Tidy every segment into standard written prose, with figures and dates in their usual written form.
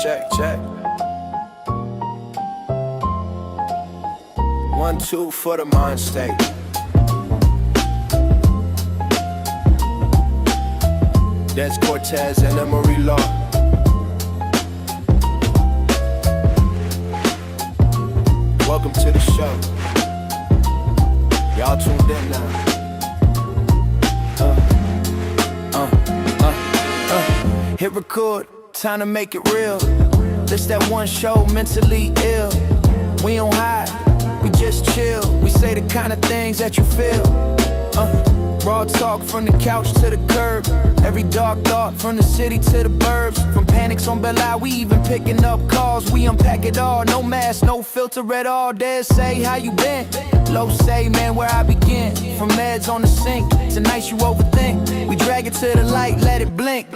check. 1, 2 for the mind state. That's Cortez and Emory Law. Welcome to the show. Y'all tuned in now. Hit record, time to make it real. This that one show, mentally ill. We don't hide, we just chill. We say the kind of things that you feel. Raw talk from the couch to the curb. Every dark thought from the city to the burbs. From panics on Bel Air, we even picking up calls. We unpack it all, no mask, no filter at all. Dare say how you been? Low say, man, where I begin. From meds on the sink to nights you overthink. We drag it to the light, let it blink.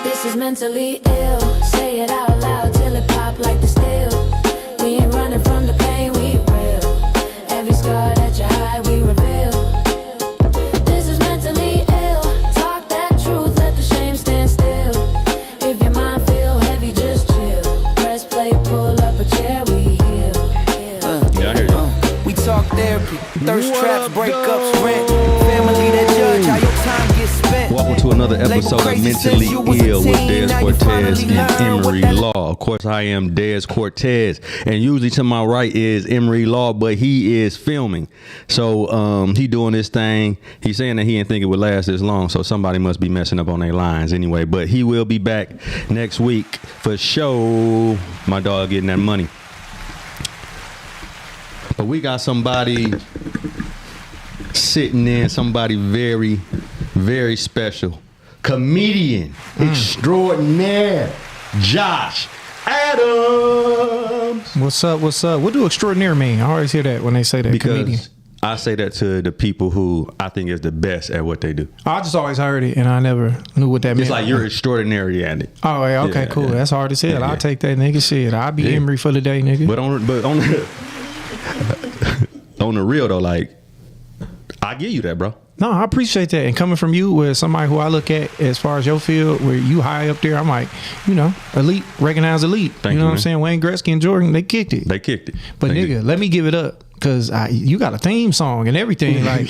This is mentally ill. Say it out loud till it pop like the steel. We ain't running from the pain, we real. Every scar that you hide, we reveal. This is mentally ill. Talk that truth, let the shame stand still. If your mind feel heavy, just chill. Press play, pull up a chair, we heal. Yeah, I hear you. We talk therapy, thirst traps, breakups, rent. Family that judge how your time gets spent. Welcome to another episode of Mentally Ill with Dez Cortez and Emory Law. Of course, I am Dez Cortez, and usually to my right is Emory Law, but he is filming. So he doing this thing. He's saying that he didn't think it would last this long, so somebody must be messing up on their lines anyway. But he will be back next week for sure. My dog getting that money. But we got somebody sitting there, somebody very, very special. Comedian extraordinaire, Josh Adams. What's up? What do extraordinary mean? I always hear that when they say that. Because comedian. I say that to the people who I think is the best at what they do. I just always heard it and I never knew what that meant. It's like you're extraudinary at it. Oh, yeah, okay, cool. Yeah. That's hard to say. Yeah, I'll take that, nigga. Shit, I'll be Emory for the day, nigga. But on the real though, like I give you that, bro. No, I appreciate that. And coming from you with somebody who I look at as far as your field, where you high up there, I'm like, elite, recognize elite. Thank you, know what man. I'm saying? Wayne Gretzky and Jordan, they kicked it. But Thank nigga, let me give it up. Cause you got a theme song and everything, like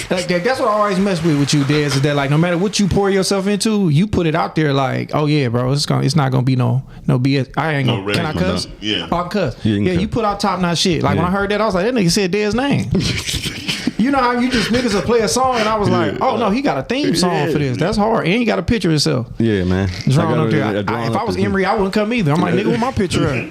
that's what I always mess with you, Dez. Is that like no matter what you pour yourself into, you put it out there like, oh yeah, bro, it's not gonna be no BS. I ain't gonna. Can I cuss? Yeah, I cuss. Yeah, you put out top notch shit. Like when I heard that, I was like, that nigga said Dez's name. You know how you just niggas will play a song and I was like, oh no, he got a theme song for this. That's hard. And he got a picture of himself. Yeah, man. Drawn up there. If I was Emory, I wouldn't come either. I'm like, nigga, with my picture up.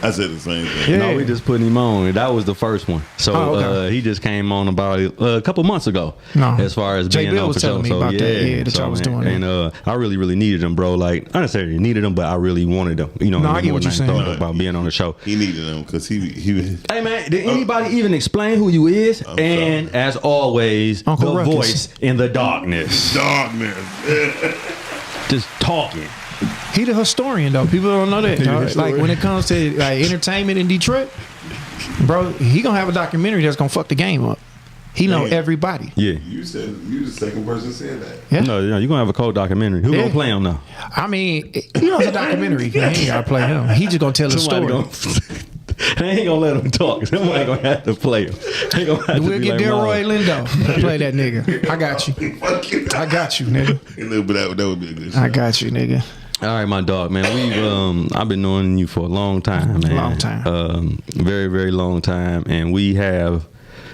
I said the same thing. Yeah. No, we just putting him on. That was the first one. So okay. he just came on about a couple months ago. No. As far as Jay being Bill on was for show. telling me So about that. Yeah, that y'all was doing and I really, really needed him, bro. Like, not necessarily needed him, but I really wanted him. You know, No, I get more what than you're saying. thought about being on the show. He needed them because he. Hey man, did anybody even explain who you is? And as always, Uncle the Ruckus. voice in the darkness. Just talking. He the historian though. People don't know that. Dog. Like when it comes to like entertainment in Detroit, bro, he gonna have a documentary that's gonna fuck the game up. He know everybody. Yeah. You the second person said that. Yeah. No, you're gonna have a cold documentary. Who Yeah. gonna play him now? I mean, it's a documentary. He ain't gotta play him. He just gonna tell the story. They ain't gonna let him talk. Somebody gonna have to play him. They gonna have We'll to be get like, Delroy Lindo to play that nigga. I got you. I got you, nigga. But that would be a good show. I got you, nigga. All right, my dog, man. I've been knowing you for a long time, man. Long time. Very, very long time, and we have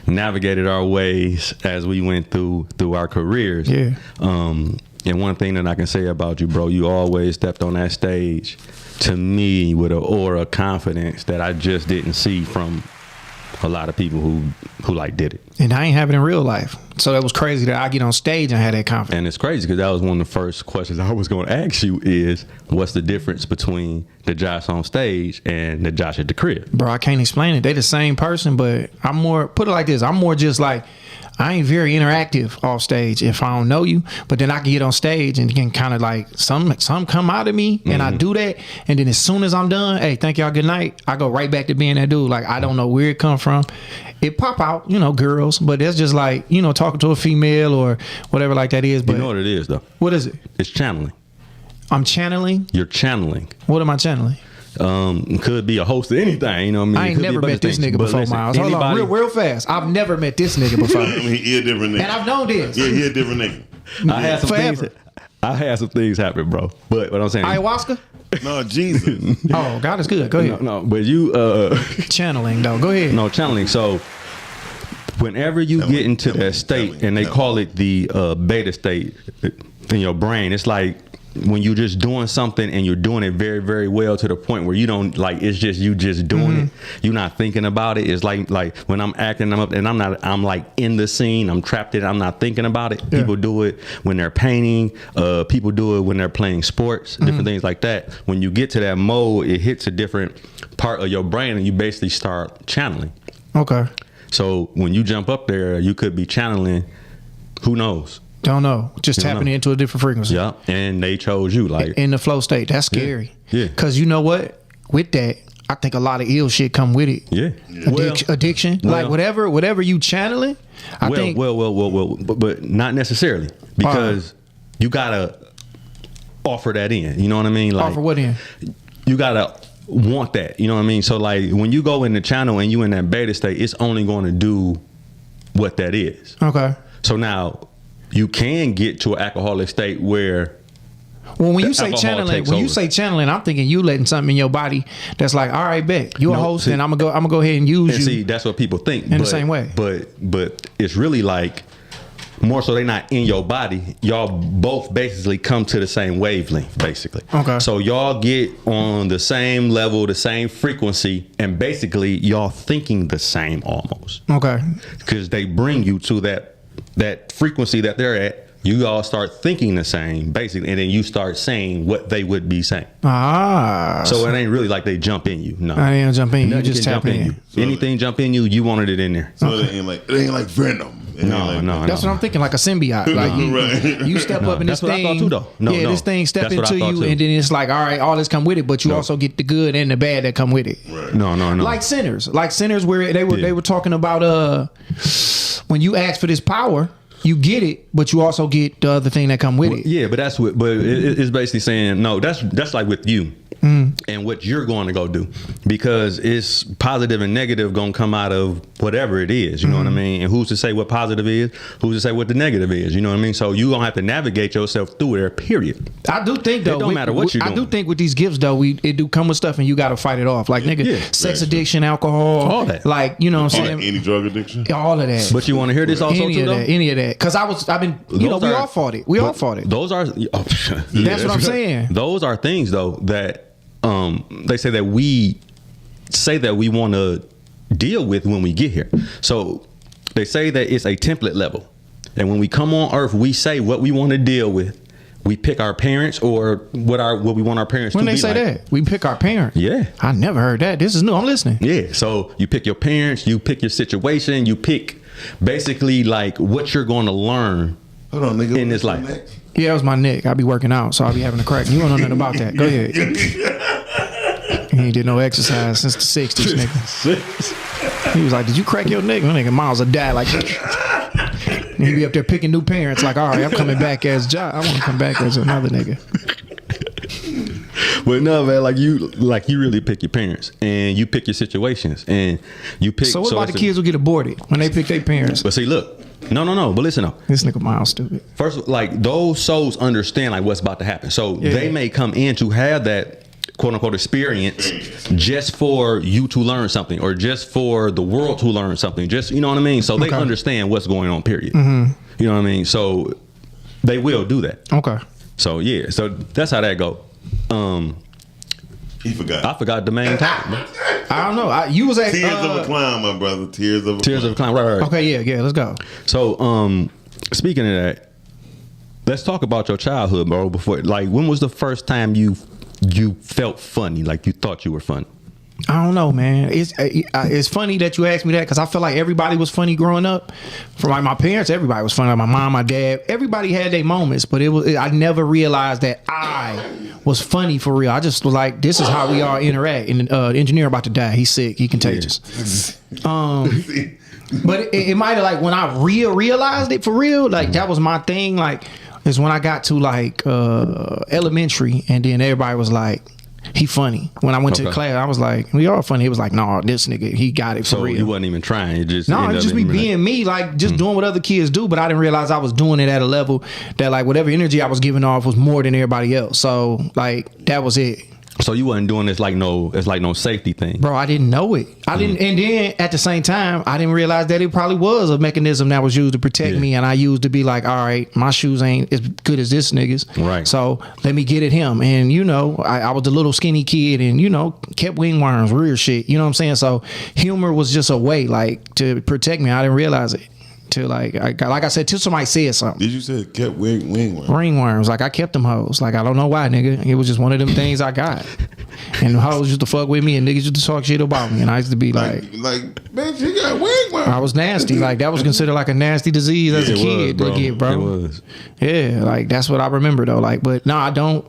navigated our ways as we went through our careers. Yeah. And one thing that I can say about you, bro, you always stepped on that stage to me with an aura of confidence that I just didn't see from a lot of people who like did it. And I ain't have it in real life. So that was crazy that I get on stage and had that confidence. And it's crazy because that was one of the first questions I was going to ask you is, what's the difference between the Josh on stage and the Josh at the crib? Bro, I can't explain it. They the same person, but I'm more, put it like this, I'm more just like, I ain't very interactive off stage if I don't know you, but then I can get on stage and can kind of like some come out of me and I do that, and then as soon as I'm done, hey, thank y'all, good night, I go right back to being that dude. Like I don't know where it come from. It pop out, girls, but that's just like, talking to a female or whatever like that is. But you know what it is though? What is it? It's channeling. I'm channeling. You're channeling. What am I channeling? Could be a host of anything. You know what I mean? I It ain't could be never a bunch met of this things. nigga But before, listen, Miles. Hold on, anybody- real fast. I've never met this nigga before, I mean, he a different nigga. and I've known this. Yeah, he a different nigga. I had some Forever. things. I had some things happen, bro. But what I'm saying, Ayahuasca. No, Jesus. Oh, God is good. Go ahead. no, but you Channeling though. Go ahead. no channeling. So whenever you get into that state, and they call it the beta state in your brain, it's like when you're just doing something and you're doing it very, very well to the point where you don't like, it's just you just doing it. You're not thinking about it. It's like when I'm acting, I'm like in the scene. I'm trapped in it. I'm not thinking about it. Yeah. People do it when they're painting. People do it when they're playing sports, different things like that. When you get to that mode, it hits a different part of your brain and you basically start channeling. Okay. So when you jump up there, you could be channeling, who knows? Don't know. Just Don't tapping know. into a different frequency. Yeah. And they chose you. Like, In the flow state. That's scary. Yeah. Cause you know what? With that, I think a lot of ill shit come with it. yeah. Well, Addiction. Like whatever you channeling, I think but not necessarily, because you gotta offer that in. You know what I mean? Like, offer what in? you gotta want that. You know what I mean? So like when you go in the channel and you in that beta state, it's only going to do what that is. Okay. So now you can get to an alcoholic state where Well, when The you say alcohol channeling, takes when you over. say channeling, I'm thinking you letting something in your body that's like, all right, bet you a No, host, see- and I'm gonna go ahead and use and you. see, that's what people think In the same way. But it's really like more so they're not in your body. Y'all both basically come to the same wavelength, basically. Okay. So y'all get on the same level, the same frequency, and basically y'all thinking the same almost. Okay. Because they bring you to that frequency that they're at. You all start thinking the same, basically, and then you start saying what they would be saying. Ah. So it ain't really like they jump in you. No. I ain't gonna jump in. You Nothing just can tap jump in. you. Anything jump in you, you wanted it in there. So it ain't like Venom. It ain't No, like no, That's no. what I'm thinking, like a symbiote. Like Right. you step No, up in this that's what I thing. thought too, though. No, no. This thing step That's what I into thought you, too. and then it's like, all right, all this come with it, but you also get the good and the bad that come with it. Right. No. Like sinners, where they were talking about when you ask for this power, you get it, but you also get the other thing that come with it. Yeah, but that's what. But it's basically saying no. That's like with you and what you're going to go do, because it's positive and negative going to come out of whatever it is. You know what I mean? And who's to say what positive is? Who's to say what the negative is? You know what I mean? So you gonna have to navigate yourself through there. Period. I do think though, It don't matter what you're I do doing. think with these gifts though, it do come with stuff, and you got to fight it off. Like nigga, Yeah. sex addiction, alcohol, All that. Like you know what I'm Like saying? any drug addiction. All of that. But you want to hear this also any too, of though? that, any of that, because I've been, we all fought it. We all fought it. Those are. That's what I'm saying. Those are things though that they say that we want to deal with when we get here. So they say that it's a template level, and when we come on Earth, we say what we want to deal with. We pick our parents or what we want our parents When to they be say like. that, we pick our parents. Yeah. I never heard that. This is new. I'm listening. Yeah, so you pick your parents, you pick your situation, you pick basically like what you're going to learn. Hold on, nigga. In this life. Yeah, that was my neck. I be working out, so I be having a crack. You don't know nothing about that. Go ahead. He ain't did no exercise since the 60s, nigga. He was like, "Did you crack your neck?" My nigga Miles will die like that. And he be up there picking new parents. Like, all right, I'm coming back as John. I want to come back as another nigga. But no, man, like you really pick your parents and you pick your situations and you pick. So what about it's the kids who get aborted when they pick their parents? But see, look, no. But listen, though. This nigga Miles stupid. First, like those souls understand like what's about to happen, so Yeah. they may come in to have that quote unquote experience just for you to learn something or just for the world to learn something. Just you know what I mean. So they Okay. understand what's going on. Period. You know what I mean. So they will do that. Okay. So yeah. So that's how that go. He forgot. I forgot the main topic. Bro. I don't know. You was at Tears of a clown, my brother. Tears of a Tears of a clown. Right. Okay, yeah, let's go. So, speaking of that, let's talk about your childhood, bro. Before, like, when was the first time you felt funny? Like you thought you were funny? I don't know, man. It's funny that you asked me that because I feel like everybody was funny growing up. From like my parents, everybody was funny. Like my mom, my dad, everybody had their moments, but I never realized that I was funny for real. I just was like, this is how we all interact. And engineer about to die. He's sick. He contagious. But it might have like when I realized it for real, like that was my thing. Like is when I got to like elementary, and then everybody was like, he funny. When I went to Okay. class, I was like, we all funny. He was like, no, this nigga, he got it for So real. you wasn't even trying. You just No, ended it's up just me being being me, like just doing what other kids do. But I didn't realize I was doing it at a level that like whatever energy I was giving off was more than everybody else. So like that was it. So you wasn't doing this like no safety thing. Bro, I didn't know it. I didn't, and then at the same time, I didn't realize that it probably was a mechanism that was used to protect Yeah. me, and I used to be like, all right, my shoes ain't as good as this nigga's, Right. So let me get at him, and you know, I was a little skinny kid, and you know, kept wingworms, real shit. You know what I'm saying? So humor was just a way, like, to protect me. I didn't realize it till like I said, till somebody said something. Did you say kept wing? Ringworms, like I kept them hoes. Like I don't know why, nigga. It was just one of them things I got. And the hoes used to fuck with me, and niggas used to talk shit about me, and I used to be like, man, she got wing. I was nasty. Like that was considered like a nasty disease as a It kid was, to get, bro. It was. Yeah, like that's what I remember though. Like, but no, I don't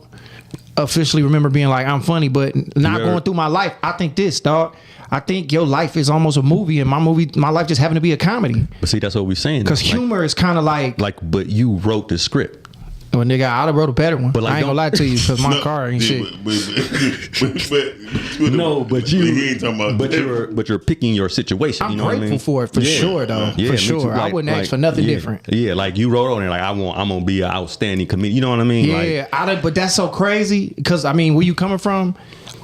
officially remember being like I'm funny, but not You ever- going through my life. I think this, dog. I think your life is almost a movie, and my life just happened to be a comedy. But see, that's what we're saying. Because humor is kind of like, but you wrote the script. well, nigga, I'd have wrote a better one. But, like, I ain't gonna lie to you, because my car ain't shit. But he ain't talking about. but you're picking your situation. I'm you know what I grateful mean? for it, for sure, though. Yeah, For me sure. too. I wouldn't ask for nothing yeah, different. Yeah, like you wrote on it, like I'm gonna be an outstanding comedian. You know what I mean? Yeah, but that's so crazy because I mean, where you coming from?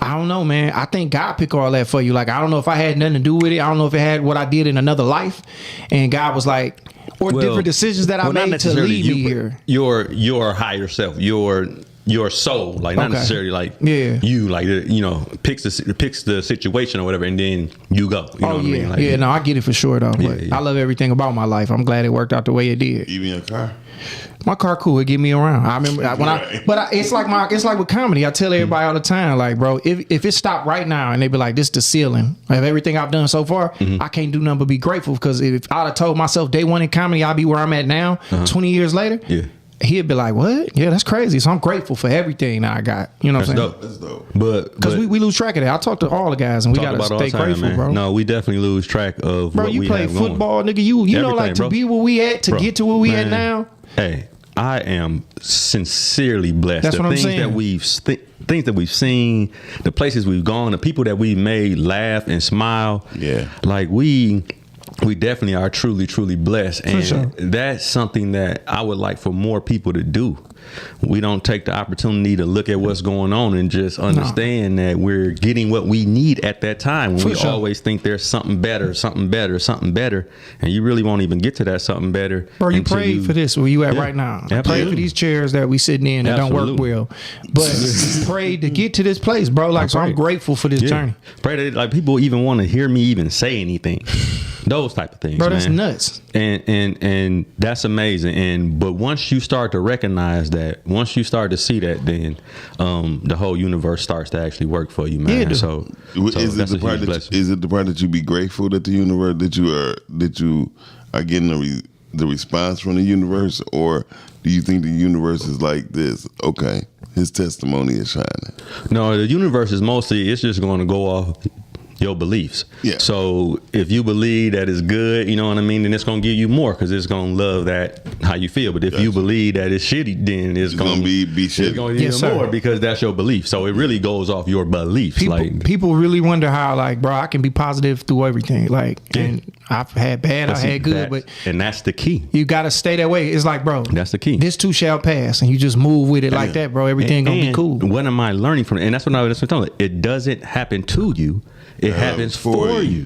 I don't know, man. I think God pick all that for you. Like, I don't know if I had nothing to do with it. I don't know if it had what I did in another life, and God was like, or different decisions that I not made to necessarily lead you, me but here. Your higher self, your soul, like not Okay. necessarily like Yeah. you, like picks the situation or whatever, and then you go. You know Oh what yeah, I mean? Like, yeah. No, I get it for sure though. But Yeah. I love everything about my life. I'm glad it worked out the way it did. Even your car. My car cool. It get me around. I remember it's like with comedy. I tell everybody all the time, like, bro, if it stopped right now and they be like, this the ceiling of everything I've done so far, I can't do nothing but be grateful because if I'd have told myself day one in comedy, I'd be where I'm at now, 20 years later. Yeah. He'd be like, what? Yeah, that's crazy. So I'm grateful for everything that I got. You know what I'm saying? dope. That's dope. Because we lose track of that. I talk to all the guys and we talk gotta about it all stay the time, grateful, man. bro. No, we definitely lose track of Bro, what you we play have going. football, nigga. You know, Everything, like to bro. be where we at, to Bro, get to where we at man, now. Hey, I am sincerely blessed. That's the what I'm things saying. that things that we've seen, the places we've gone, the people that we made laugh and smile. Yeah. Like we definitely are truly, truly blessed. And sure. that's something that I would like for more people to do. We don't take the opportunity to look at what's going on and just understand that we're getting what we need at that time. For We sure. always think there's something better, and you really won't even get to that something better. Bro, you until prayed for this where you at Yeah, right now. absolutely. Pray for these chairs that we sitting in that don't work Absolutely. well. But prayed to get to this place, bro. Like, so I'm prayed. grateful for this Yeah. journey. Pray that like people even want to hear me even say anything. Those type of things. Bro, that's man. nuts. And that's amazing. But once you start to recognize that, once you start to see that, then the whole universe starts to actually work for you, man. Yeah, it do. So Is it that's the a part huge that blessing. is it the part that you be grateful that the universe that you are getting the response from the universe, or do you think the universe is like this? Okay, his testimony is shining. No, the universe is mostly, it's just going to go off your beliefs. Yeah. So if you believe that it's good, you know what I mean, then it's going to give you more because it's going to love that how you feel. But if you Gotcha. believe that it's shitty, then it's going gonna to be shitty. It's going to Yes, give you sir. more because that's your belief. So it really goes off your beliefs. People really wonder how, like, bro, I can be positive through everything. Like, and I've had bad, I've had good, but and that's the key. you gotta stay that way. It's like, bro, That's the key. This too shall pass, and you just move with it like that, bro. Everything gonna be And cool. What am I learning from it? And that's what I'm telling you. It doesn't happen to you. It happens for you.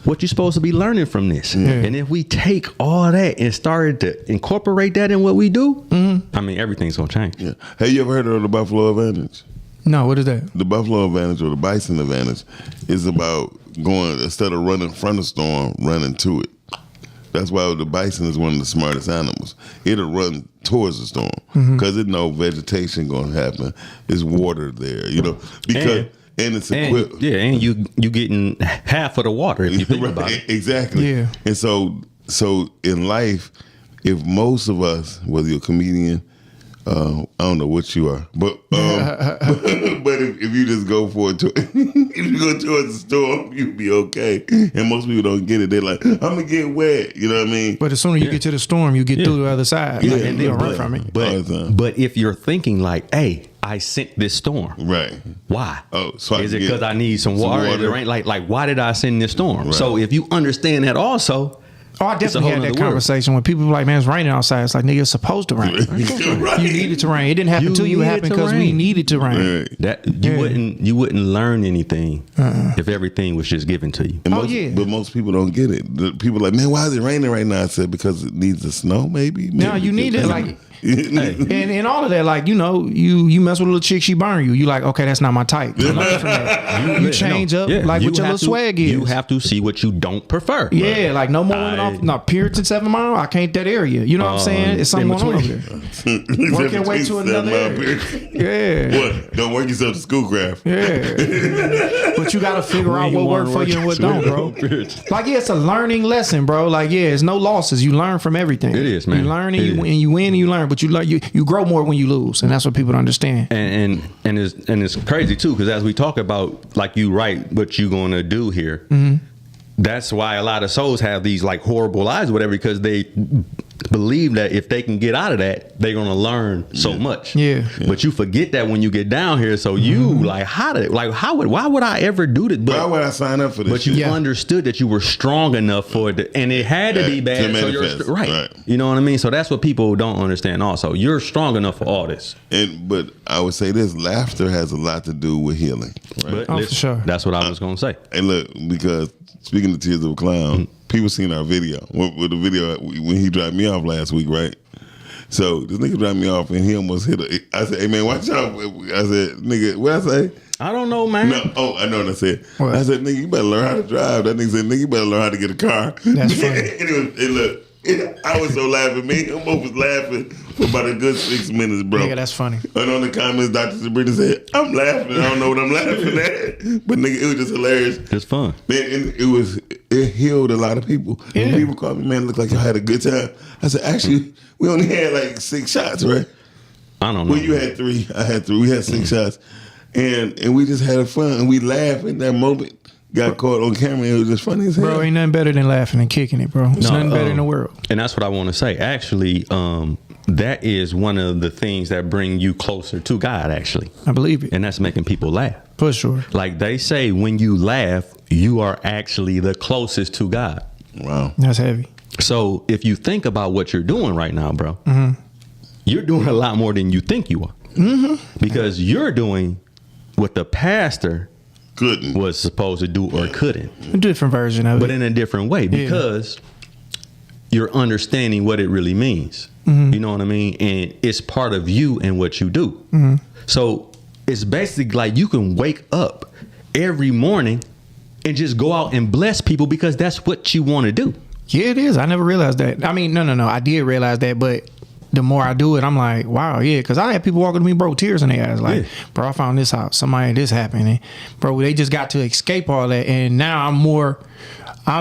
What you supposed to be learning from this. And if we take all that and started to incorporate that in what we do, I mean, everything's going to change. Yeah. Have you ever heard of the Buffalo Advantage? No, what is that? The Buffalo Advantage or the Bison Advantage is about going, instead of running from the storm, running to it. That's why the bison is one of the smartest animals. It'll run towards the storm because it know vegetation going to happen. There's water there, because and it's equipped. And you getting half of the water if you think about it. Exactly. Yeah. And so in life, if most of us, whether you're a comedian, I don't know what you are, but but if you just go for it, if you go towards the storm, you'll be okay. And most people don't get it. They're like, I'm gonna get wet. You know what I mean? But as soon as you get to the storm, you get through the other side. Yeah, And they'll run from it. But if you're thinking like, hey, I sent this storm. Right. Why? Oh, so is it because I need some water? Is it rain? Like, why did I send this storm? Right. So if you understand that also, Oh, I definitely had that world. conversation when people were like, man, it's raining outside. It's like, nigga, it's supposed to rain. Right. You needed to rain. It didn't happen to you. It happened because we needed to rain. Right. that you wouldn't learn anything if everything was just given to you. And But most people don't get it. The people are like, man, why is it raining right now? I said, because it needs the snow, maybe. Now you need it. Like, Hey. and all of that, like, you know, you mess with a little chick, she burn you. You like, okay, that's not my type. You learn from that. You change up, like what your little swag is. You have to see what you don't prefer. Yeah, like no more women off, no, Puritan 7 Mile. I can't that area. You know what I'm saying? It's something going on over there. Work your way to another area. Yeah. What? Don't work yourself to schoolcraft. Yeah. But you got to figure out what worked for you and what don't, bro. Like, yeah, it's a learning lesson, bro. Like, yeah, it's no losses. You learn from everything. It is, man. You learn and you win and you learn, but you learn, you grow more when you lose, and that's what people don't understand. And it's crazy too, because as we talk about, like, you write what you gonna do here. That's why a lot of souls have these like horrible lives or whatever, because they believe that if they can get out of that, they're gonna learn so much. Yeah. But you forget that when you get down here. So you like, why would I ever do this? Why would I sign up for this? But you understood that you were strong enough for it, and it had to be bad. To So you're manifest. right. You know what I mean? So that's what people don't understand. Also, you're strong enough for all this. But I would say this: laughter has a lot to do with healing. Right? But Oh, for sure. That's what I was gonna say. And look, because speaking of Tears of a Clown, people seen our video. With the video when he dropped me off last week, right? So this nigga dropped me off and he almost hit I said, hey man, watch out. I said, nigga, what I say? I don't know, man. No, I know what I said. What? I said, nigga, you better learn how to drive. That nigga said, nigga, you better learn how to get a car. That's funny. and look, I was so laughing. Me and Mo was laughing for about a good 6 minutes, bro. Nigga, that's funny. And on the comments, Dr. Sabrina said, I'm laughing. I don't know what I'm laughing at. But nigga, it was just hilarious. It's fun. Man, and it healed a lot of people. Yeah. And people called me, man, it looked like y'all had a good time. I said, actually, we only had like 6 shots, right? I don't know. Well, you had 3. I had 3. We had 6 shots. And we just had fun. And we laughed in that moment. Got caught on camera. It was just funny as hell. Bro, ain't nothing better than laughing and kicking it, bro. It's nothing better in the world. And that's what I want to say. Actually, that is one of the things that bring you closer to God, actually. I believe it. And that's making people laugh. For sure. Like they say, when you laugh, you are actually the closest to God. Wow. That's heavy. So if you think about what you're doing right now, bro, you're doing a lot more than you think you are. Because you're doing what the pastor Couldn't. was supposed to do or couldn't. A different version of But it. in a different way, because you're understanding what it really means. You know what I mean? And it's part of you and what you do. So it's basically like you can wake up every morning and just go out and bless people because that's what you want to do. Yeah, it is. I never realized that. I mean, no. I did realize that, but the more I do it, I'm like, wow, yeah. Because I had people walking to me, bro, tears in their eyes. Like, bro, I found this house. Somebody, this happened. And, bro, they just got to escape all that. And now I'm more, Say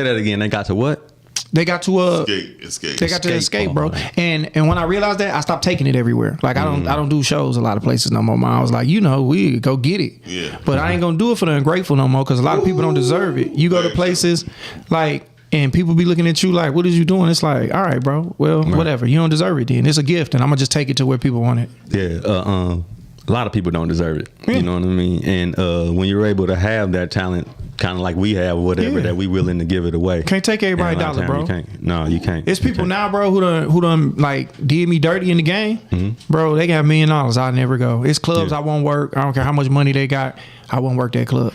that again. They got to what? they got to, Escape. they got to escape, bro. Oh, And when I realized that, I stopped taking it everywhere. Like, I don't do shows a lot of places no more. I was like, we go get it. Yeah. But I ain't going to do it for the ungrateful no more because a lot of people don't deserve it. You go to places like, and people be looking at you like, what is you doing? It's like, all right, bro. Well, whatever. You don't deserve it then. It's a gift, and I'm going to just take it to where people want it. Yeah. A lot of people don't deserve it. You know what I mean? And when you're able to have that talent, kind of like we have or whatever, that we willing to give it away. Can't take everybody And a lot of dollar, time bro. You can't. No, you can't. It's people now, bro, who done like did me dirty in the game. Bro, they got $1 million. I never go. It's clubs I won't work. I don't care how much money they got. I won't work that club.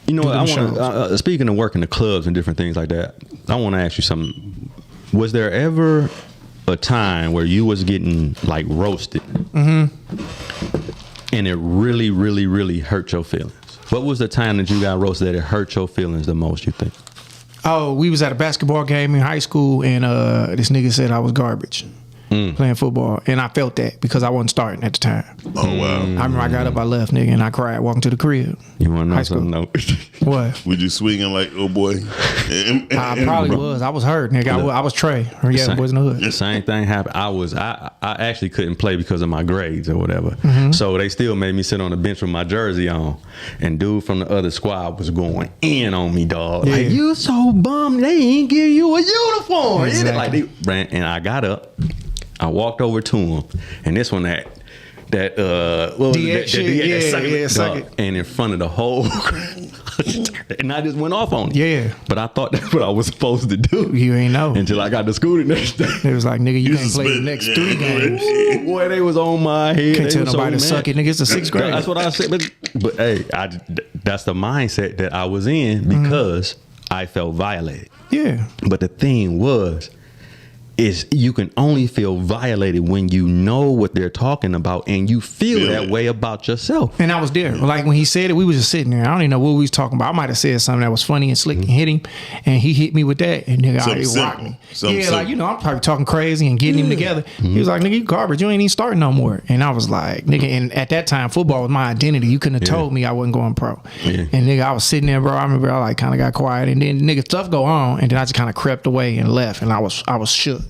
You know what? I them want to. Speaking of working the clubs and different things like that, I want to ask you something. Was there ever a time where you was getting like roasted, and it really, really, really hurt your feelings? What was the time that you got roasted that it hurt your feelings the most? You think? Oh, we was at a basketball game in high school, and this nigga said I was garbage. playing football, and I felt that because I wasn't starting at the time. Oh wow. I remember I got up, I left, nigga, and I cried walking to the crib. You want to know High school. something? No. What? Were you swinging like oh boy? I probably was. I was hurt, nigga. I was Trey. Or yeah, Boys in the Hood. Same thing happened. I actually couldn't play because of my grades or whatever. So they still made me sit on the bench with my jersey on. And dude from the other squad was going in on me, dog. Yeah. Like, you so bummed they ain't give you a uniform. Exactly. Like they ran, and I got up. I walked over to him, and this one that what was it? suck it. And in front of the whole and I just went off on it. Yeah. But I thought that's what I was supposed to do. You ain't know. Until I got to school the next day. It was like, nigga, you can't play the suspended. next 3 games. Ooh, boy, they was on my head. Can't They tell was nobody so to suck mad. it, nigga. It's the 6th grade. That's what I said. But hey, that's the mindset that I was in because I felt violated. Yeah. But the thing is you can only feel violated when you know what they're talking about and you feel Feel that it. way about yourself. And I was there. Like when he said it, we was just sitting there. I don't even know what we was talking about. I might have said something that was funny and slick and hit him, and he hit me with that, and nigga, Something it simple. rocked me. Something Yeah, simple. like, you know, I'm probably talking crazy and getting him together. He was like, nigga, you garbage. You ain't even starting no more. And I was like, nigga, and at that time, football was my identity. You couldn't have told me I wasn't going pro. Yeah. And nigga, I was sitting there, bro. I remember I like kind of got quiet, and then nigga stuff go on, and then I just kind of crept away and left, and I was shook.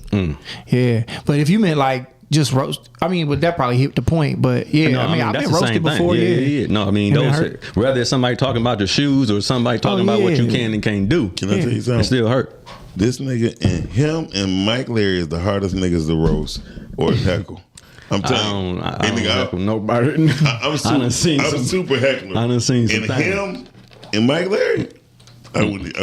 Yeah, but if you meant like just roast, I mean, but that probably hit the point. But yeah, No, I mean, I've that's been the roasted same thing. before. Yeah. No, I mean, And it those hurt. whether it's somebody talking about your shoes or somebody talking about what you yeah. can and can't do, Can I tell you it something? still hurt. This nigga and him and Mike Larry is the hardest niggas to roast or heckle. I'm telling you. I And don't nigga, heckle nobody. I'm I done seen I'm a some- super heckler. I done seen some And things. him and Mike Larry, I wouldn't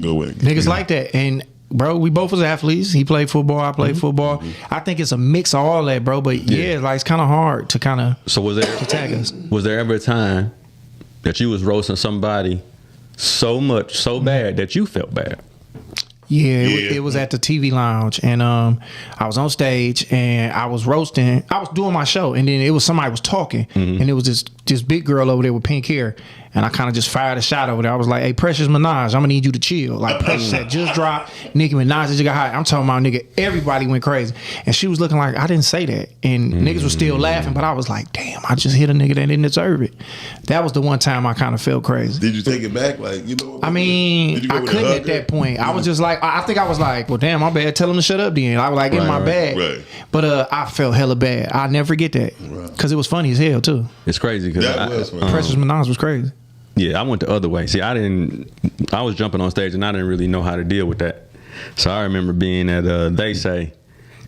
go with it. Niggas like that. And bro, we both was athletes. He played football, I played football. I think it's a mix of all that, bro. But yeah, like it's kind of hard to kind of So was tag us. there ever a time that you was roasting somebody so bad that you felt bad? Yeah, Yeah. it was at the TV lounge, and I was on stage and I was roasting. I was doing my show, and then it was somebody was talking, and it was this big girl over there with pink hair, and I kind of just fired a shot over there. I was like, "Hey, Precious Minaj, I'm gonna need you to chill." Like Precious had just dropped, Nicki Minaj just got hot. I'm talking about nigga, everybody went crazy, and she was looking like I didn't say that, and niggas were still laughing, but I was like, "Damn, I just hit a nigga that didn't deserve it." That was the one time I kind of felt crazy. Did you take it back? Like, you know what? I Did mean, you go I with a couldn't at hugger? that point. I was just like, I think I was like, well, damn, my bad. Tell him to shut up then. I was like, in my Right. bag. Right. But I felt hella bad. I never forget that. Because it was funny as hell, too. It's crazy because That was funny. Precious Minaj was crazy. yeah, I went the other way. See, I was jumping on stage and I didn't really know how to deal with that. So I remember being at They Say,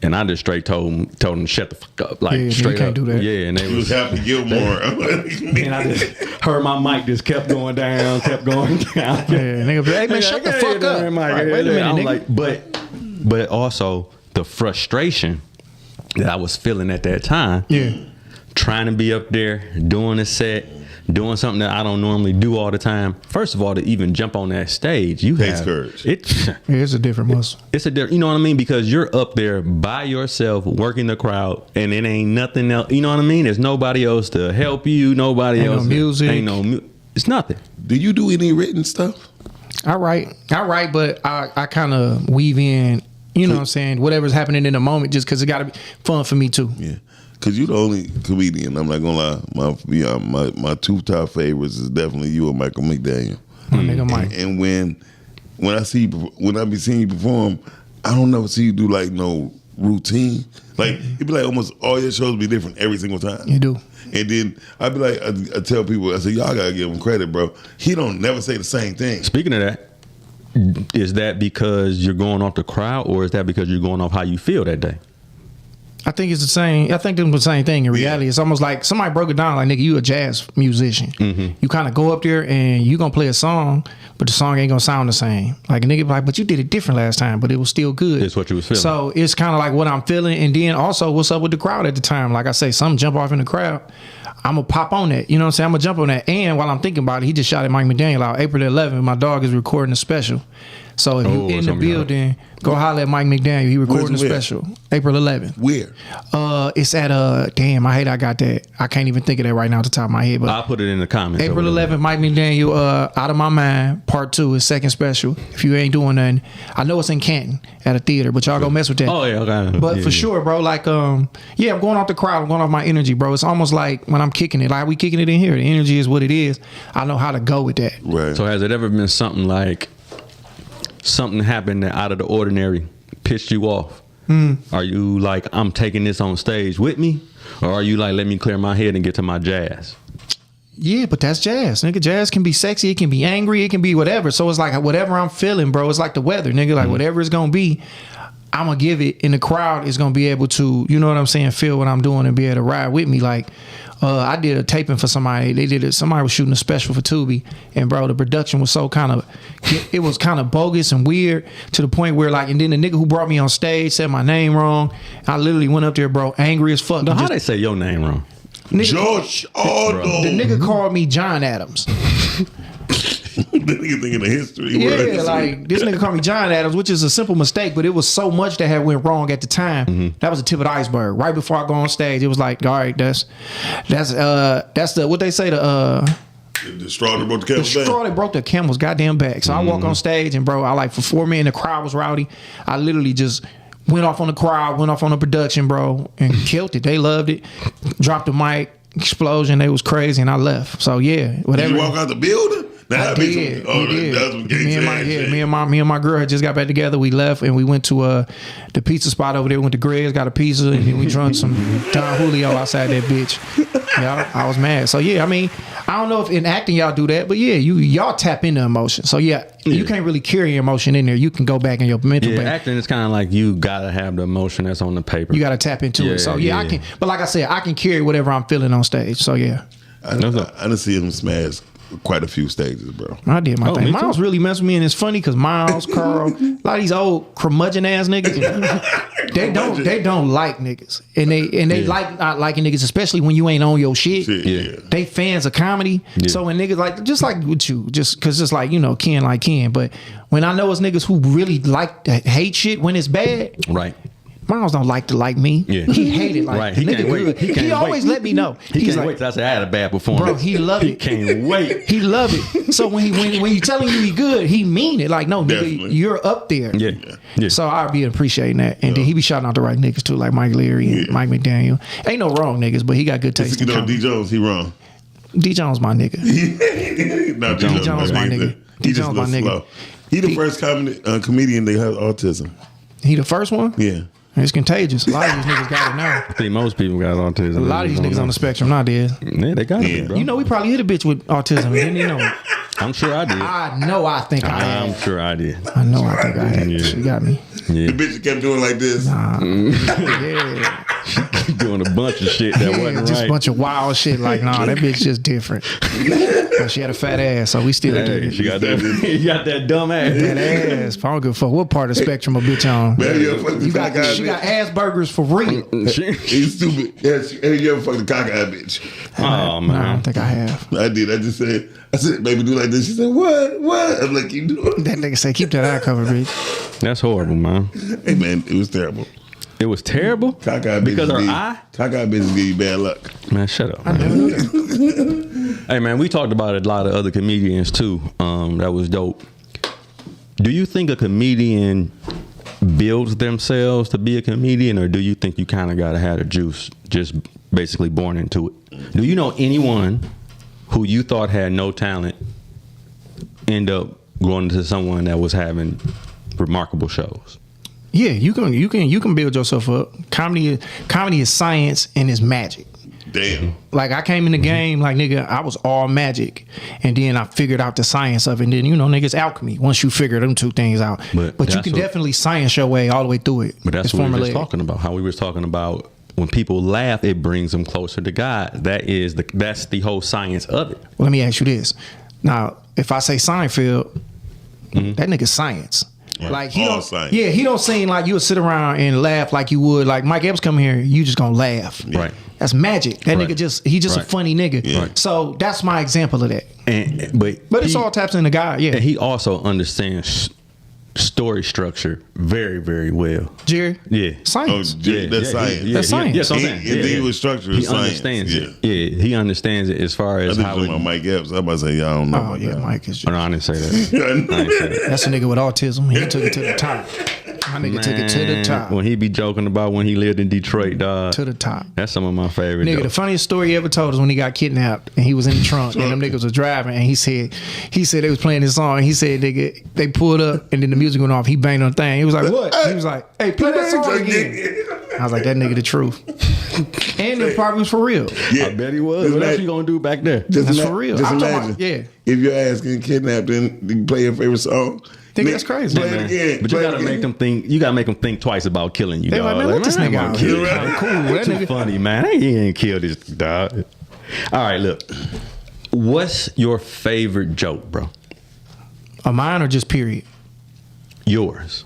and I just straight told them to shut the fuck up, like Yeah, you straight can't up. do that. Yeah, and they You was was. Happy Gilmore. And I just heard my mic just kept going down, kept going down. Yeah, nigga, hey, man, shut the fuck up. Right, wait a minute, I'm nigga. like, but also the frustration that I was feeling at that time. Yeah. Trying to be up there, doing a set, doing something that I don't normally do all the time. First of all, to even jump on that stage, you Takes have courage. Yeah, it's a different muscle. It's a different, you know what I mean? Because you're up there by yourself, working the crowd, and it ain't nothing else. You know what I mean? There's nobody else to help you. Nobody Ain't no else. music. Ain't no. It's nothing. Do you do any written stuff? I write, but I kind of weave in, you know what I'm saying, whatever's happening in the moment, just because it got to be fun for me, too. Yeah. Cause you the only comedian. I'm not gonna lie. My two top favorites is definitely you and Michael McDaniel. My nigga Mike. And when I be seeing you perform, I don't never see you do like no routine. Like it'd be like almost all your shows be different every single time. You do. And then I'd be like, I tell people, I say, y'all gotta give him credit, bro. He don't never say the same thing. Speaking of that, is that because you're going off the crowd, or is that because you're going off how you feel that day? I think it's the same. I think it's the same thing. In reality, it's almost like somebody broke it down. Like, nigga, you a jazz musician. You kind of go up there and you gonna play a song, but the song ain't gonna sound the same. Like a nigga be like, but you did it different last time, but it was still good. It's what you was feeling. So it's kind of like what I'm feeling, and then also what's up with the crowd at the time. Like I say, something jump off in the crowd, I'm gonna pop on that. You know what I'm saying? I'm gonna jump on that. And while I'm thinking about it, he just shot at Mike McDaniel out April 11th. My dog is recording a special. So if you in it's the gonna be hard. building, go holler at Mike McDaniel. He recording a Where? special April 11th. Where? It's at damn, I hate I got that. I can't even think of that right now at the top of my head. But I'll put it in the comments. April 11th, Mike McDaniel, Out of My Mind, Part 2 is second special. If you ain't doing nothing, I know it's in Canton at a theater, but y'all go mess with that. Oh yeah, okay. But Yeah, for yeah. sure, bro, like, I'm going off the crowd, I'm going off my energy, bro. It's almost like when I'm kicking it, like we kicking it in here. The energy is what it is. I know how to go with that. Right. So has it ever been something like something happened that out of the ordinary pissed you off? Are you like, I'm taking this on stage with me? Or are you like, let me clear my head and get to my jazz? Yeah, but that's jazz, nigga. Jazz can be sexy, it can be angry, it can be whatever. So it's like whatever I'm feeling, bro. It's like the weather, nigga. Like whatever it's gonna be, I'm gonna give it, and the crowd is gonna be able to, you know what I'm saying, feel what I'm doing and be able to ride with me. Like, I did a taping for somebody. They did it. Somebody was shooting a special for Tubi, and bro, the production was so it was kind of bogus and weird to the point where like, and then the nigga who brought me on stage said my name wrong. I literally went up there, bro, angry as fuck. Now, and how just- they say your name wrong? nigga, George Arnold. the nigga called me John Adams. The nigga thinking of history. Yeah, words. like this nigga called me John Adams, which is a simple mistake, but it was so much that had went wrong at the time. That was the tip of the iceberg. Right before I go on stage, it was like, all right, that's the what they say, the straw that broke the the camel's back. straw that broke the camel's goddamn back. So I walk on stage and bro, I like for 4 minutes, the crowd was rowdy. I literally just went off on the crowd, went off on the production, bro, and killed it. They loved it. Dropped the mic, explosion. They was crazy, and I left. So yeah, Did whatever. you walk out the building? I did. Oh, We did. that's what gangsta ass shit. me and my girl had just got back together. We left and we went to the pizza spot over there. We went to Greg's, got a pizza, and then we drunk some Don Julio outside that bitch. Yeah, I was mad. So yeah, I mean, I don't know if in acting y'all do that, but yeah, y'all tap into emotion. So yeah, you can't really carry your emotion in there. You can go back in your mental. Yeah, bank. acting is kind of like you gotta have the emotion that's on the paper. You got to tap into Yeah, it. So yeah, I yeah. can. But like I said, I can carry whatever I'm feeling on stage. So yeah. I done see him smash quite a few stages, bro. I did my Oh, thing. me too. Miles really messed with me, and it's funny because Miles, Carl, a lot of these old curmudgeon ass niggas, they don't like niggas, and they like not liking niggas, especially when you ain't on your shit. Shit, yeah. They fans of comedy, Yeah. so when niggas like just like with you, just because it's like Ken like Ken, but when I know it's niggas who really like to hate shit when it's bad. Right. Miles don't like to like me. Yeah. He hated like Right. the He nigga can't wait. good. He He, can't always wait. let me know. He He's can't like, wait till I say I had a bad performance. bro, he love He it. can't wait. He love it. So when you telling you he good, he mean it. Like, no, nigga, Definitely. you're up there. Yeah. Yeah. So I'll be appreciating that. And then he be shouting out the right niggas too, like Mike Leary and Mike McDaniel. Ain't no wrong niggas, but he got good taste. You in know, comedy. D Jones, he wrong. D Jones my nigga. No, D Jones my nigga. He D just Jones my looks nigga. slow. He the first comedian that has autism. He the first one? Yeah. It's contagious. A lot of these niggas got it now. I think most people got autism. A lot of these niggas on the spectrum now, dude. Yeah, they got Yeah. it, bro. You know, we probably hit a bitch with autism. And didn't you know it? I'm sure I did. I know I think I I'm have. sure I did. I know I think I have. Yeah. She got me. Yeah. The bitch kept doing like this. Yeah. Doing a bunch of shit that Yeah, wasn't just right. a bunch of wild shit. Like, nah, that bitch just different. But she had a fat ass, so we still did Hey, it. she got that. You got that dumb ass. That ass. I don't give a fuck what part of the spectrum a bitch on. Man, you ever fuck the You got, cockeyed she bitch? got ass burgers for real. He's stupid. Hey, you ever fuck the cockeyed bitch? Oh Nah, I man. don't think I have. I did. I said, baby, do like this. She said, what? I'm like, you doing? That nigga say, keep that eye covered, bitch. That's horrible, man. Hey, man, it was terrible. It was terrible Cockeyed because bitches her give- eye. Cockeyed bitches give you bad luck. Man, shut up. I never knew that. Hey man, we talked about a lot of other comedians too. That was dope. Do you think a comedian builds themselves to be a comedian, or do you think you kind of gotta have the juice, just basically born into it? Do you know anyone who you thought had no talent end up going to someone that was having remarkable shows? Yeah, you can build yourself up. Comedy is science and it's magic. Damn. Like, I came in the game like, nigga, I was all magic, and then I figured out the science of it. And then, nigga, it's alchemy once you figure them two things out. But But you that's can what- definitely science your way all the way through it. But that's It's what we were formulaic. talking about. How we were talking about when people laugh, it brings them closer to God. That's the whole science of it. Well, let me ask you this. Now, if I say Seinfeld, that nigga's science. Like, he All don't, science. yeah, he don't seem like you would sit around and laugh like you would. Like, Mike Epps come here, you just gonna laugh. Right. That's magic. That Right. nigga he's just a Right. funny nigga. Yeah. So that's my example of that. But But it's all taps into God, yeah. And he also understands story structure very, very well. Jerry? Yeah. Science. That's science. Yeah, That's science. Yes, I'm saying. He deal with structure. He science. understands it. Yeah, he understands it as far I as think how talking about it. Mike Epps. I'm about to say, y'all don't know Oh, about yeah, that. Mike is Oh, no, I didn't say that. I didn't say that. That's a nigga with autism. He took it to the top. My nigga took it to the top. When he be joking about when he lived in Detroit, dog. To the top. That's some of my favorite. Nigga, the jokes. funniest story he ever told is when he got kidnapped and he was in the trunk and them niggas was driving and he said they was playing this song and he said, nigga, they pulled up and then the music went off. He banged on the thing. He was like, what? He was like, hey, play that song again. I was like, that nigga the truth. And it probably was for real. Yeah. I bet he was. What else you gonna do back there? That's for real. Just I'm talking imagine. about- yeah. If your ass getting kidnapped and you play your favorite song. Think nigga, that's crazy. Play Man, it again. but you play it gotta again. make them think. You gotta make them think twice about killing you. They dog. like, man, let this man, nigga I'm out. gonna kill He you. kinda cool. That Too nigga. funny, man. He ain't kill this dog. All right, look. What's your favorite joke, bro? A mine or just period? Yours.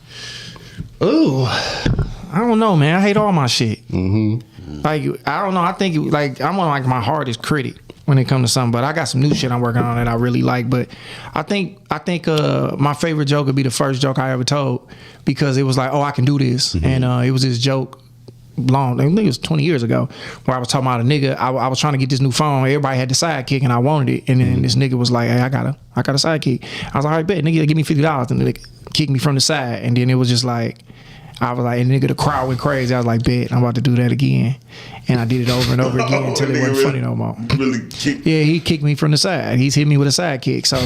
Ooh, I don't know, man. I hate all my shit. Mm-hmm. Like, I don't know. I think like I'm on like my hardest critic when it comes to something, but I got some new shit I'm working on that I really like. But I think my favorite joke would be the first joke I ever told because it was like, oh, I can do this, and it was this joke. I think it was 20 years ago where I was talking about a nigga. I was trying to get this new phone. Everybody had the sidekick and I wanted it. And then this nigga was like, hey, I got a sidekick. I was like, all right, bet, nigga, give me $50. And they kicked me from the side. And then it was just like, I was like, and nigga, the crowd went crazy. I was like, bet, I'm about to do that again. And I did it over and over again until it wasn't funny no more. Really kick. Yeah, he kicked me from the side. He's hit me with a sidekick. So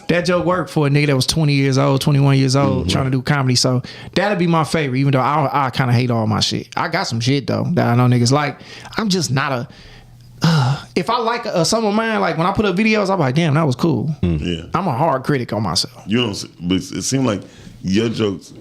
that joke worked for a nigga that was 20 years old, 21 years old, trying to do comedy. So that'd be my favorite, even though I kind of hate all my shit. I got some shit, though, that I know niggas like. I'm just not a... if I like some of mine, like when I put up videos, I'm like, damn, that was cool. Yeah. I'm a hard critic on myself. You don't, but it seems like your jokes.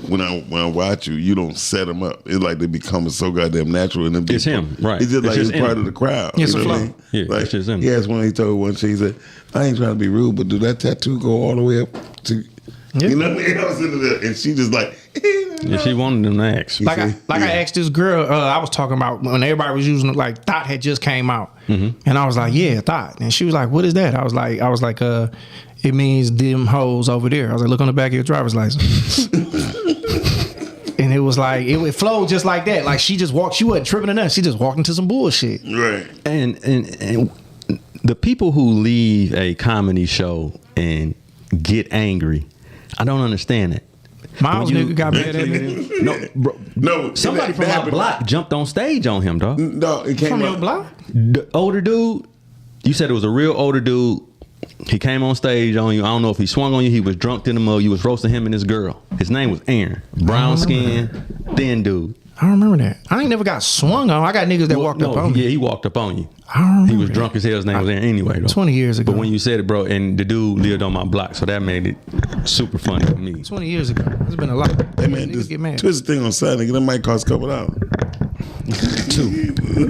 When I watch you, you don't set them up. It's like they become so goddamn natural. And It's him, right. It's just It's like just it's part him. of the crowd. It's you a know what I flow. mean? Yeah, like, it's just him. He asked one. He told one. He said, "I ain't trying to be rude, but do that tattoo go all the way up to?" Yeah. You know what I mean? I was into that, and she just like. Yeah, she wanted them to ask. Like see? I Yeah. asked this girl, I was talking about when everybody was using like Thought had just came out, and I was like, yeah, Thought, and she was like, what is that? I was like, it means them hoes over there. I was like, look on the back of your driver's license. And it was like it flowed just like that. Like she just walked. She wasn't tripping or nothing. She just walked into some bullshit. Right. And the people who leave a comedy show and get angry, I don't understand it. Miles When you- nigga got mad at me. No, bro, No, somebody from that our happened. block jumped on stage on him, dog. No, it came From your up. block? The older dude, you said it was a real older dude. He came on stage on you. I don't know if he swung on you. He was drunk in the mug. You was roasting him and his girl. His name was Aaron. Brown skin, thin dude. I don't remember that. I ain't never got swung on. I got niggas that walked up on me. Yeah, he walked up on you. I don't remember He was that. drunk as hell. His name was Aaron anyway, though. 20 years ago. But when you said it, bro, and the dude lived on my block, so that made it super funny to me. 20 years ago. It's been a lot. Hey man, Niggas this get mad. twist thing on Saturday, that might cost a couple dollars.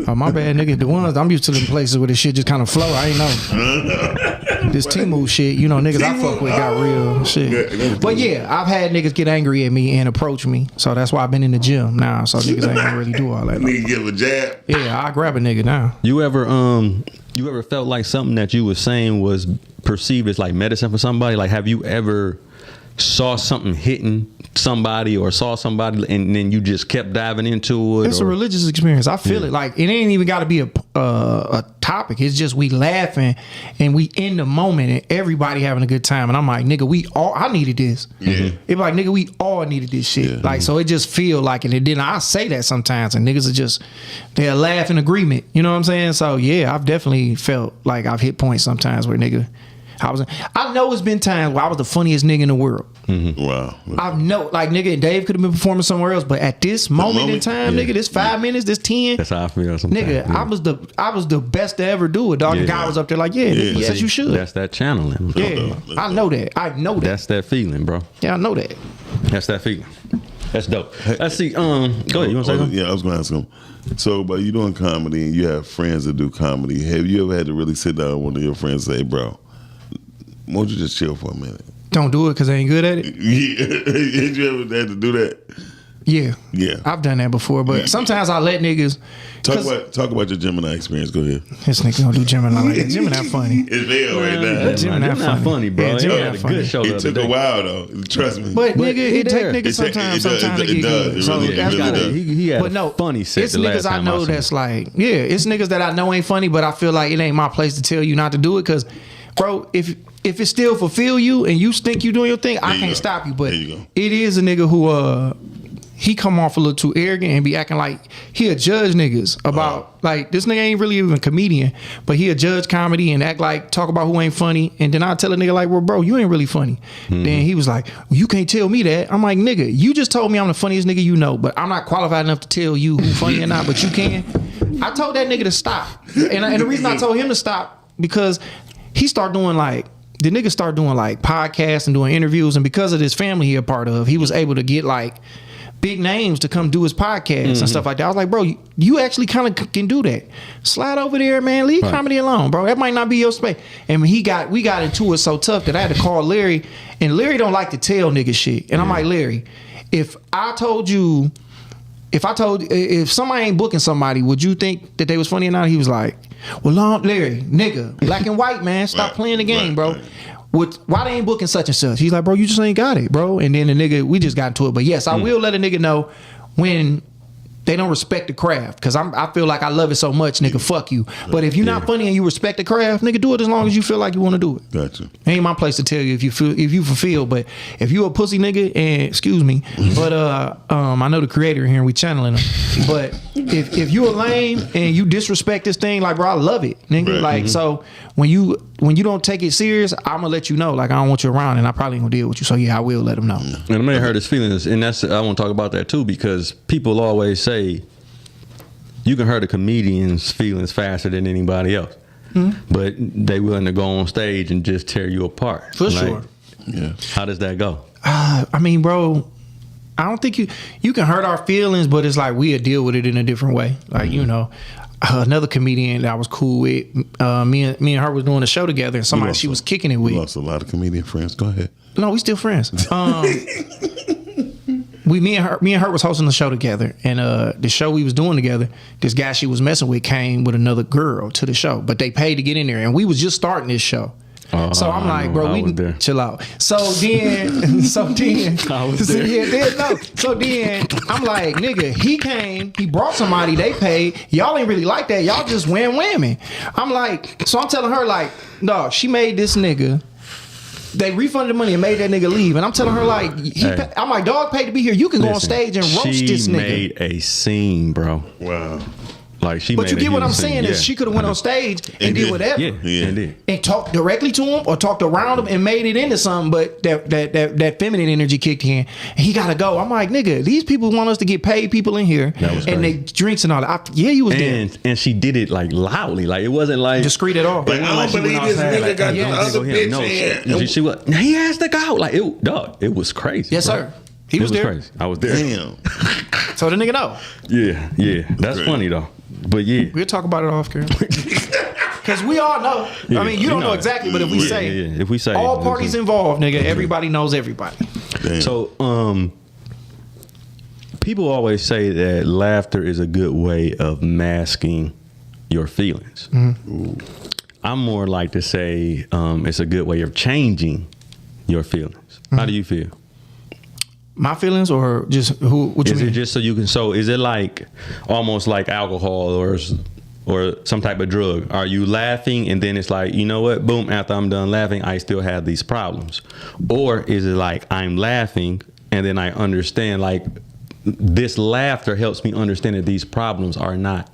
Oh, my bad, nigga. The ones I'm used to them places where the shit just kind of flow. I ain't know. This Temu shit, you know, niggas I fuck with got real Yeah, shit. that's But good. yeah, I've had niggas get angry at me and approach me. So that's why I've been in the gym now. So niggas ain't gonna really do all that. Nigga give a jab. Yeah, I grab a nigga now. You ever felt like something that you was saying was perceived as like medicine for somebody? Like, have you ever saw something hitting somebody or saw somebody and then you just kept diving into it? It's a religious experience. I feel it. Like it ain't even got to be a topic. It's just we laughing and we in the moment and everybody having a good time. And I'm like, nigga, I needed this. Yeah. It be like, nigga, we all needed this shit. Yeah. Like so, it just feel like it. And then I say that sometimes, and niggas are just they'll laugh in agreement. You know what I'm saying? So yeah, I've definitely felt like I've hit points sometimes where nigga. I know it's been times where I was the funniest nigga in the world. Wow. I know, like nigga, Dave could have been performing somewhere else, but at this moment in time, yeah. nigga, this 5 minutes, this 10, That's how I feel sometimes. nigga, yeah. I was the best to ever do it, dog. Yeah. The guy was up there like, yeah, nigga, yes, See, you should. That's that channeling. Bro. Yeah, I know that. I know that. That's that feeling, bro. Yeah, I know that. That's that feeling. That's dope. Let's see. Go ahead. You want to say something? Yeah, I was going to ask him. So, but you doing comedy and you have friends that do comedy. Have you ever had to really sit down with one of your friends and say, bro, won't you just chill for a minute? Don't do it because I ain't good at it. Yeah. Did you ever had to do that? Yeah. Yeah. I've done that before, but sometimes I let niggas Talk about your Gemini experience. Go ahead. this nigga don't do Gemini like that. Gemini funny. It's real right Man, now. Gemini Gemini not funny, bro. Yeah, He Gemini had a funny. good show the It other took a day. while though. Trust me. But nigga, it take there. niggas sometimes It to does. get It good. does. So It really that's does. gotta- He had But a no, funny set it's the last niggas I time know seen him. that's like, yeah, it's niggas that I know ain't funny, but I feel like it ain't my place to tell you not to do it. Cause, bro, if it still fulfill you and you think you doing your thing, I you can't go. stop you. But There you go. it is a nigga who he come off a little too arrogant and be acting like he'll judge niggas about like this nigga ain't really even a comedian, but he'll judge comedy and act like talk about who ain't funny. And then I tell a nigga like, well, bro, you ain't really funny. Then he was like, well, you can't tell me that. I'm like, nigga, you just told me I'm the funniest nigga you know, but I'm not qualified enough to tell you who funny or not, but you can. I told that nigga to stop. And the reason I told him to stop because he started doing like the nigga started doing like podcasts and doing interviews, and because of this family he a part of, he was able to get like big names to come do his podcast and stuff like that. I was like, bro, you actually kind of can do that. Slide over there, man. Leave comedy alone, bro. That might not be your space. And we got into it so tough that I had to call Larry, and Larry don't like to tell niggas shit. And I'm like, Larry, if somebody ain't booking somebody, would you think that they was funny or not? He was like, well, Larry, nigga, black and white, man, stop playing the game, bro. Why they ain't booking such and such? He's like, bro, you just ain't got it, bro. And then the nigga, we just got into it. But yes, I will let a nigga know when they don't respect the craft, because I feel like I love it so much, nigga, fuck you. But if you're not funny and you respect the craft, nigga, do it as long as you feel like you want to do it. Gotcha. Ain't my place to tell you if you fulfill, but if you a pussy nigga, and excuse me, but I know the creator here and we channeling him. But if you a lame and you disrespect this thing, like, bro, I love it, nigga. Right. Like, so when you don't take it serious, I'm gonna let you know, like, I don't want you around, and I probably ain't gonna deal with you. So yeah, I will let him know. And it may hurt his feelings, and I want to talk about that too, because people always say you can hurt a comedian's feelings faster than anybody else, but they willing to go on stage and just tear you apart. For Like, sure. Yeah. How does that go? I mean, bro, I don't think you can hurt our feelings, but it's like we'll deal with it in a different way. Like, you know, another comedian that I was cool with, me and her was doing a show together, and somebody she was kicking it We with. lost a lot of comedian friends. Go ahead. No, we still friends. Me and her was hosting the show together, and the show we was doing together, this guy she was messing with came with another girl to the show, but they paid to get in there, and we was just starting this show. So I'm like, bro, we chill out. So then I was there. So then I'm like, nigga, he came, he brought somebody, they paid. Y'all ain't really like that. Y'all just whamming. I'm like, so I'm telling her like, no, she made this nigga. They refunded the money and made that nigga leave. And I'm telling her like, I'm like, dog paid to be here. You can go on stage and roast this nigga. She made a scene, bro. Wow. Like she. But made you a get what huge I'm scene. saying Yeah. is she could have went on stage and did whatever. Yeah, and did. And talked directly to him or talked around him and made it into something, but that feminine energy kicked in. And he gotta go. I'm like, nigga, these people want us to get paid people in here That was and crazy. they drinks and all that. You was there. And she did it like loudly. Like it wasn't like Discreet at all. Like, I don't believe this nigga got yeah, the other go here. bitch No, in. she was. He has to go. Like it, dog. It was crazy. Yes, bro. sir. He It was there. crazy. I was there. Damn. So the nigga know. Yeah. That's Okay. funny though. But yeah. We'll talk about it off camera. Because we all know. Yeah, I mean, you don't know exactly, but if we Yeah, say yeah. If we say all parties involved, nigga, everybody knows everybody. Damn. So, people always say that laughter is a good way of masking your feelings. I'm more like to say it's a good way of changing your feelings. How do you feel? My feelings or just who? What you Is mean? it just so you can? So is it like almost like alcohol or some type of drug? Are you laughing and then it's like, you know what? Boom! After I'm done laughing, I still have these problems. Or is it like I'm laughing and then I understand like this laughter helps me understand that these problems are not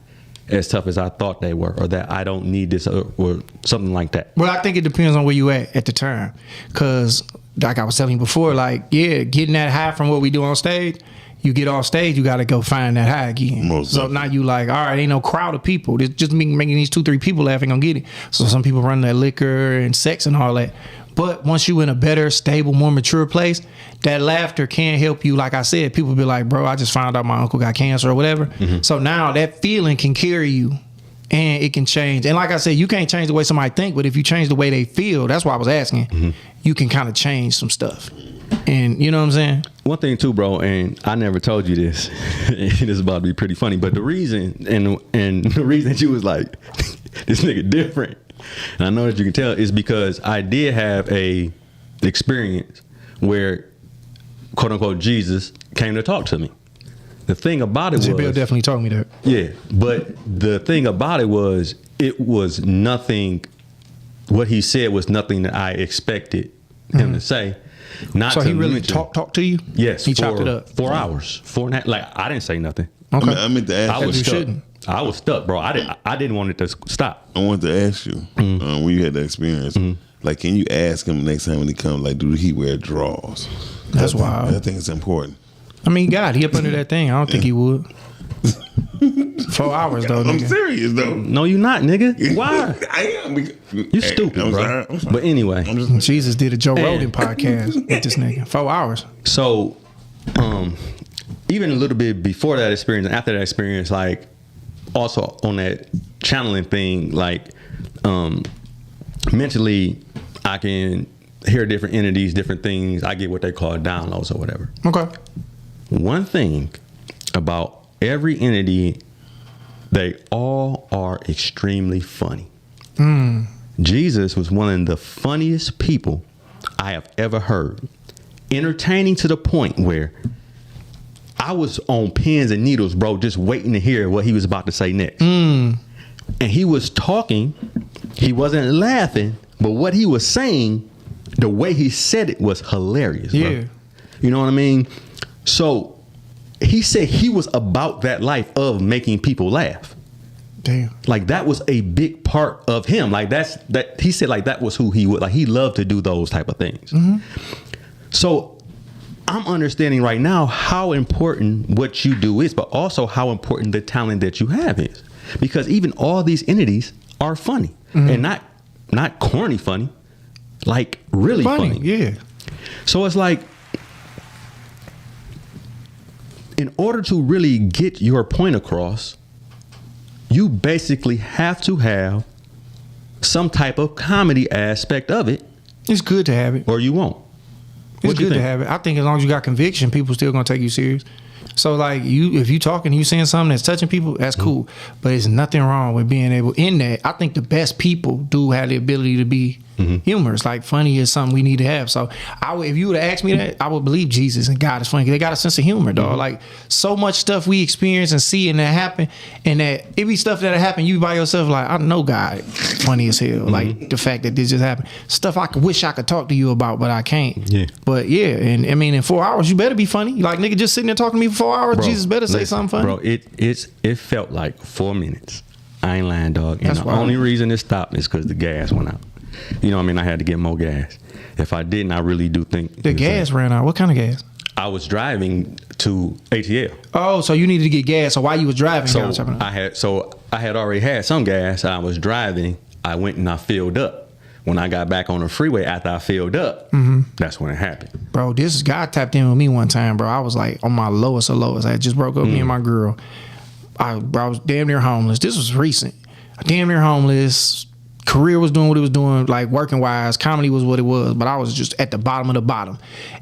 as tough as I thought they were, or that I don't need this, or something like that. Well, I think it depends on where you at the time. Because, like I was telling you before, like, yeah, getting that high from what we do on stage, you get off stage, you got to go find that high again. Most So now you like, all right, ain't no crowd of people. It's just me making these 2-3 people laugh ain't gonna get it. So some people run that liquor and sex and all that. But once you in a better, stable, more mature place, that laughter can help you. Like I said, people be like, bro, I just found out my uncle got cancer or whatever. So now that feeling can carry you and it can change. And like I said, you can't change the way somebody think, but if you change the way they feel, that's why I was asking. You can kind of change some stuff. And you know what I'm saying? One thing too, bro, and I never told you this. This is about to be pretty funny, but the reason and the reason that you was like, this nigga different, and I know that you can tell, is because I did have a experience where, quote unquote, Jesus came to talk to me. The thing about it was, Bill definitely told me that. yeah, but the thing about it was nothing. What he said was nothing that I expected him to say. Not So to he really mention- talk to you? Yes, He chopped it up. 4 hours, 4.5. Like I didn't say nothing. Okay. I meant to ask I you. was you stuck. shouldn't. I was stuck, bro. I didn't want it to stop. I wanted to ask you when you had that experience. Like, can you ask him next time when he comes? Like, do he wear drawers? That's wild. I think it's important. I mean, God, he up under that thing. I don't think he would. 4 hours though, I'm nigga. serious though. No, you not, nigga. Why? I am. You stupid, I'm bro. sorry. I'm sorry. But anyway, I'm just, Jesus did a Joe Man. Rogan podcast with this nigga. 4 hours. so even a little bit before that experience and after that experience, like also on that channeling thing, like mentally, I can hear different entities, different things. I get what they call downloads or whatever. Okay. One thing about every entity, they all are extremely funny. Jesus was one of the funniest people I have ever heard. Entertaining to the point where I was on pins and needles, bro, just waiting to hear what he was about to say next. And he was talking, he wasn't laughing, but what he was saying, the way he said it was hilarious, bro. Yeah. You know what I mean? So he said he was about that life of making people laugh. Damn. Like that was a big part of him. Like that he said like that was who he would, like he loved to do those type of things. So I'm understanding right now how important what you do is, but also how important the talent that you have is. Because even all these entities are funny and not corny funny, like really funny. Yeah. So it's like, in order to really get your point across, you basically have to have some type of comedy aspect of it, It's good to have it. or you won't. It's What do you good to think? have it. I think as long as you got conviction, people still gonna take you serious. So like if you talking, you saying something that's touching people, that's cool. But it's nothing wrong with being able in that. I think the best people do have the ability to be humorous. Like funny is something we need to have. So if you would have asked me that, I would believe Jesus and God is funny. They got a sense of humor, dog. Like so much stuff we experience and see and that happen, and that it be stuff that happen. You by yourself, like I know God funny as hell. Like the fact that this just happened, stuff I wish I could talk to you about, but I can't. Yeah. But yeah, and I mean in 4 hours you better be funny. Like nigga just sitting there talking to me for 4 hours. Bro, Jesus better say listen, something funny. Bro, it felt like 4 minutes. I ain't lying, dog. And That's the wild. only reason it stopped is because the gas went out. You know what I mean? I had to get more gas. If I didn't, I really do think The gas ran out. What kind of gas? I was driving to ATL. Oh, so you needed to get gas. So while you was driving, So gas happened. I had already had some gas. I was driving. I went and I filled up. When I got back on the freeway after I filled up, that's when it happened. Bro, this guy tapped in with me one time, bro. I was like on my lowest of lowest. I had just broke up me and my girl. I was damn near homeless. This was recent. Damn near homeless. Career was doing what it was doing, like working wise. Comedy was what it was, but I was just at the bottom of the bottom.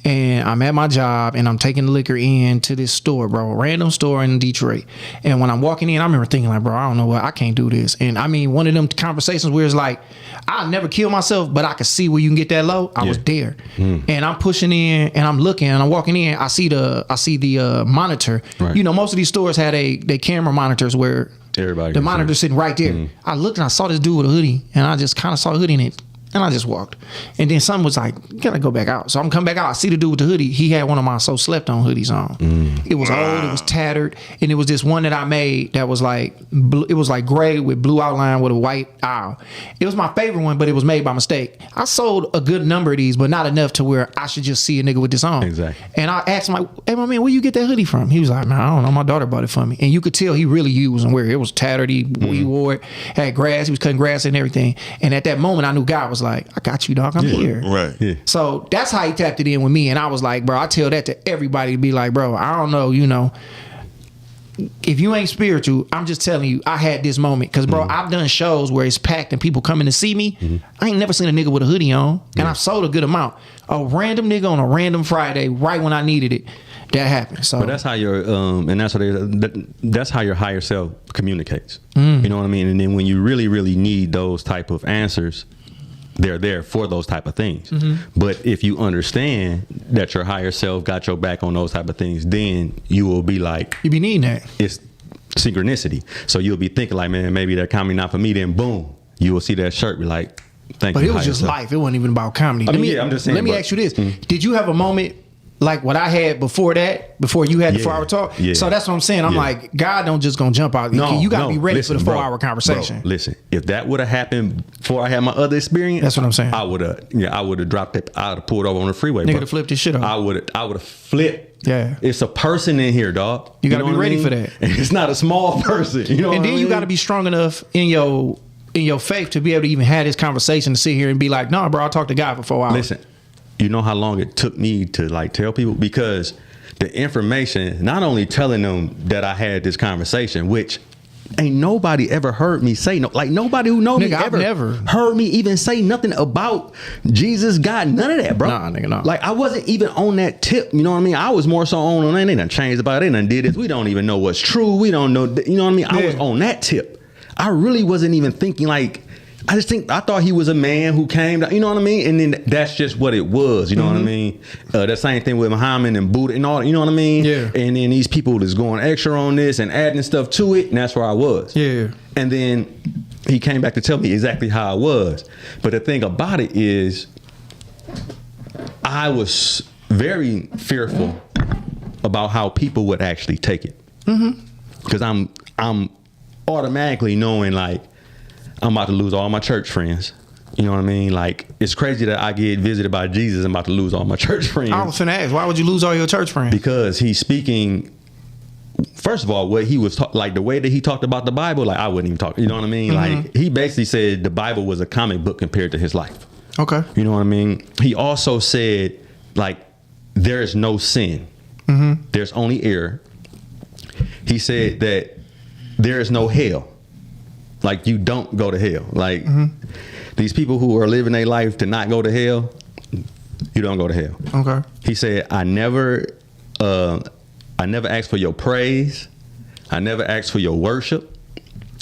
And I'm at my job and I'm taking liquor in to this store, bro, a random store in Detroit. And when I'm walking in, I remember thinking like, bro, I don't know what, I can't do this. And I mean, one of them conversations where it's like, I'll never kill myself, but I could see where you can get that low. I was there. And I'm pushing in and I'm looking and I'm walking in. I see the monitor. Right. You know, most of these stores had they camera monitors where Everybody the can see monitor it. sitting right there. I looked and I saw this dude with a hoodie, and I just kind of saw a hoodie in it, and I just walked. And then something was like, you gotta go back out. So I'm coming back out. I see the dude with the hoodie. He had one of my So Slept On hoodies on. It was old, it was tattered, and it was this one that I made that was like, it was like gray with blue outline with a white owl. It was my favorite one, but it was made by mistake. I sold a good number of these, but not enough to where I should just see a nigga with this on. Exactly. And I asked him, like, hey, my man, where you get that hoodie from? He was like, man, I don't know. My daughter bought it for me. And you could tell he really used and wear it. It was tattered. He wore it, had grass. He was cutting grass and everything. And at that moment, I knew God was like, I got you, dog. I'm here. Right. Yeah. So that's how he tapped it in with me. And I was like, bro, I tell that to everybody to be like, bro, I don't know, you know. if you ain't spiritual, I'm just telling you, I had this moment. Cause bro, I've done shows where it's packed and people coming to see me. I ain't never seen a nigga with a hoodie on. And I've sold a good amount. A random nigga on a random Friday, right when I needed it. That happened. So But that's how your and that's how your higher self communicates. You know what I mean? And then when you really, really need those type of answers, they're there for those type of things. But if you understand that your higher self got your back on those type of things, then you will be like, you be needing that. it's synchronicity. So you'll be thinking like, man, maybe that comedy not for me. Then boom, you will see that shirt, be like, thank But you. it was higher just self. life. It wasn't even about comedy. I mean, I'm just saying, Let me but- ask you this. Did you have a moment like what I had before that, before you had the Yeah, 4-hour talk? yeah. So that's what I'm saying. I'm Yeah. like, God don't just gonna jump out. You gotta be ready listen, for the bro, 4-hour conversation. Bro, listen, if that would have happened before I had my other experience, That's what I'm saying. I would have dropped it. I would have pulled over on the freeway. Nigga bro. to flip this shit off. I would have flipped. Yeah. It's a person in here, dog. You gotta know be what I ready mean? for that. And it's not a small person. You know And what then I you mean? got to be strong enough in your faith to be able to even have this conversation, to sit here and be like, nah, bro, I talked to God for 4 hours. Listen, you know how long it took me to like tell people? Because the information, not only telling them that I had this conversation, which ain't nobody ever heard me say, no, like nobody who know me Nigga, I've ever never- heard me even say nothing about Jesus, God, none of that, bro. Nah, nigga, nah. Like I wasn't even on that tip, you know what I mean? I was more so on they done changed about it, they done did this. We don't even know what's true. We don't know, you know what I mean? I was Yeah. on that tip. I really wasn't even thinking like, I thought he was a man who came, you know what I mean? And then that's just what it was, you know what I mean? The same thing with Muhammad and Buddha and all, you know what I mean? Yeah. And then these people is going extra on this and adding stuff to it, and that's where I was. Yeah. And then he came back to tell me exactly how I was. But the thing about it is, I was very fearful about how people would actually take it. Because I'm automatically knowing like, I'm about to lose all my church friends. You know what I mean? Like, it's crazy that I get visited by Jesus. I'm about to lose all my church friends. I was finna ask, why would you lose all your church friends? Because he's speaking, first of all, what he was like the way that he talked about the Bible, like I wouldn't even talk. You know what I mean? Like he basically said the Bible was a comic book compared to his life. Okay. You know what I mean? He also said like there is no sin. There's only error. He said that there is no hell. Like you don't go to hell. Like these people who are living their life to not go to hell, you don't go to hell. Okay. He said, I never asked for your praise. I never asked for your worship.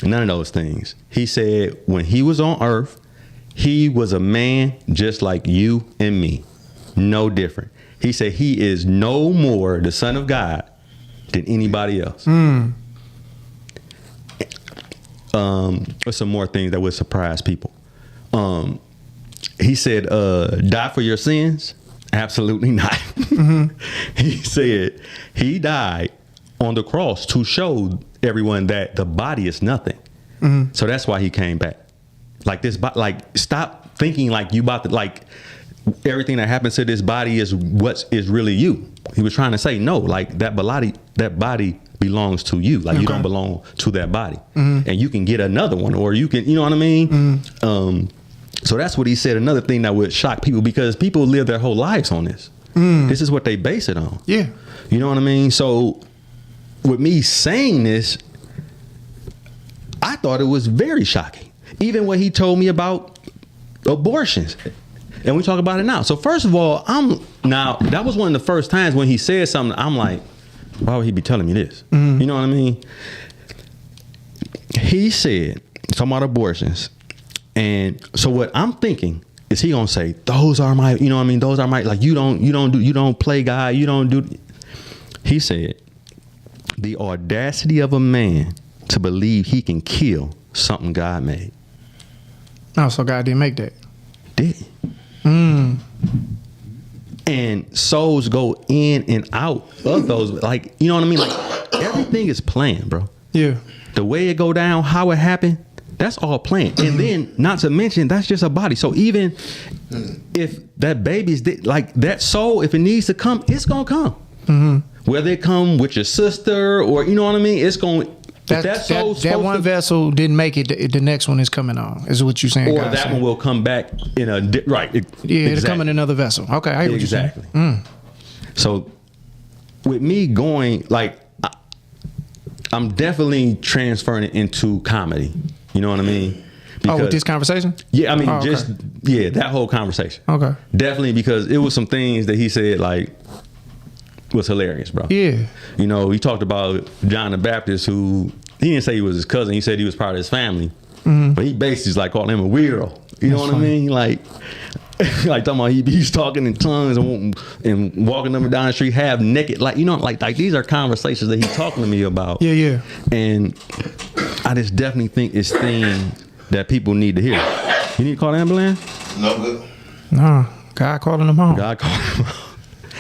None of those things. He said, when he was on earth, he was a man just like you and me. No different. He said he is no more the Son of God than anybody else. There's some more things that would surprise people. He said, die for your sins? Absolutely not. He said he died on the cross to show everyone that the body is nothing. So that's why he came back. Like this, like stop thinking like you about to, like everything that happens to this body is what is really you. He was trying to say, no, like that body belongs to you. Like you don't belong to that body. And you can get another one, or you can, you know what I mean? So that's what he said. Another thing that would shock people, because people live their whole lives on this. This is what they base it on. Yeah. You know what I mean? So with me saying this, I thought it was very shocking. Even when he told me about abortions. And we talk about it now. So first of all, that was one of the first times when he said something, I'm like, why would he be telling me this? You know what I mean? He said, talking about abortions. And so what I'm thinking is he gonna say, those are my, you know what I mean? Those are my, like, you don't play God, you don't do. He said, the audacity of a man to believe he can kill something God made. Oh, so God didn't make that. Did he? And souls go in and out of those, like, you know what I mean? Like everything is planned, bro. Yeah. The way it go down, how it happened, that's all planned. And then, not to mention, that's just a body. So even if that baby's like that soul, if it needs to come, it's gonna come. Whether it come with your sister or, you know what I mean, it's going. That one vessel didn't make it. The next one is coming on. Is what you're saying? Or God that saying. one will come back in a right. Yeah, it'll come in another vessel. Okay, I hear what you're saying. Exactly. So with me going, like, I'm definitely transferring it into comedy. You know what I mean? With this conversation? Yeah, I mean, okay. that whole conversation. Okay. Definitely, because it was some things that he said like was hilarious, bro. Yeah. You know, he talked about John the Baptist, who he didn't say he was his cousin. He said he was part of his family, but he basically just like calling him a weirdo. You know what I mean? Like talking about he's talking in tongues and walking up and down the street half naked. Like, you know, like these are conversations that he's talking to me about. Yeah. And I just definitely think it's things that people need to hear. You need to call the ambulance? No good. No, God calling them home. God called him out.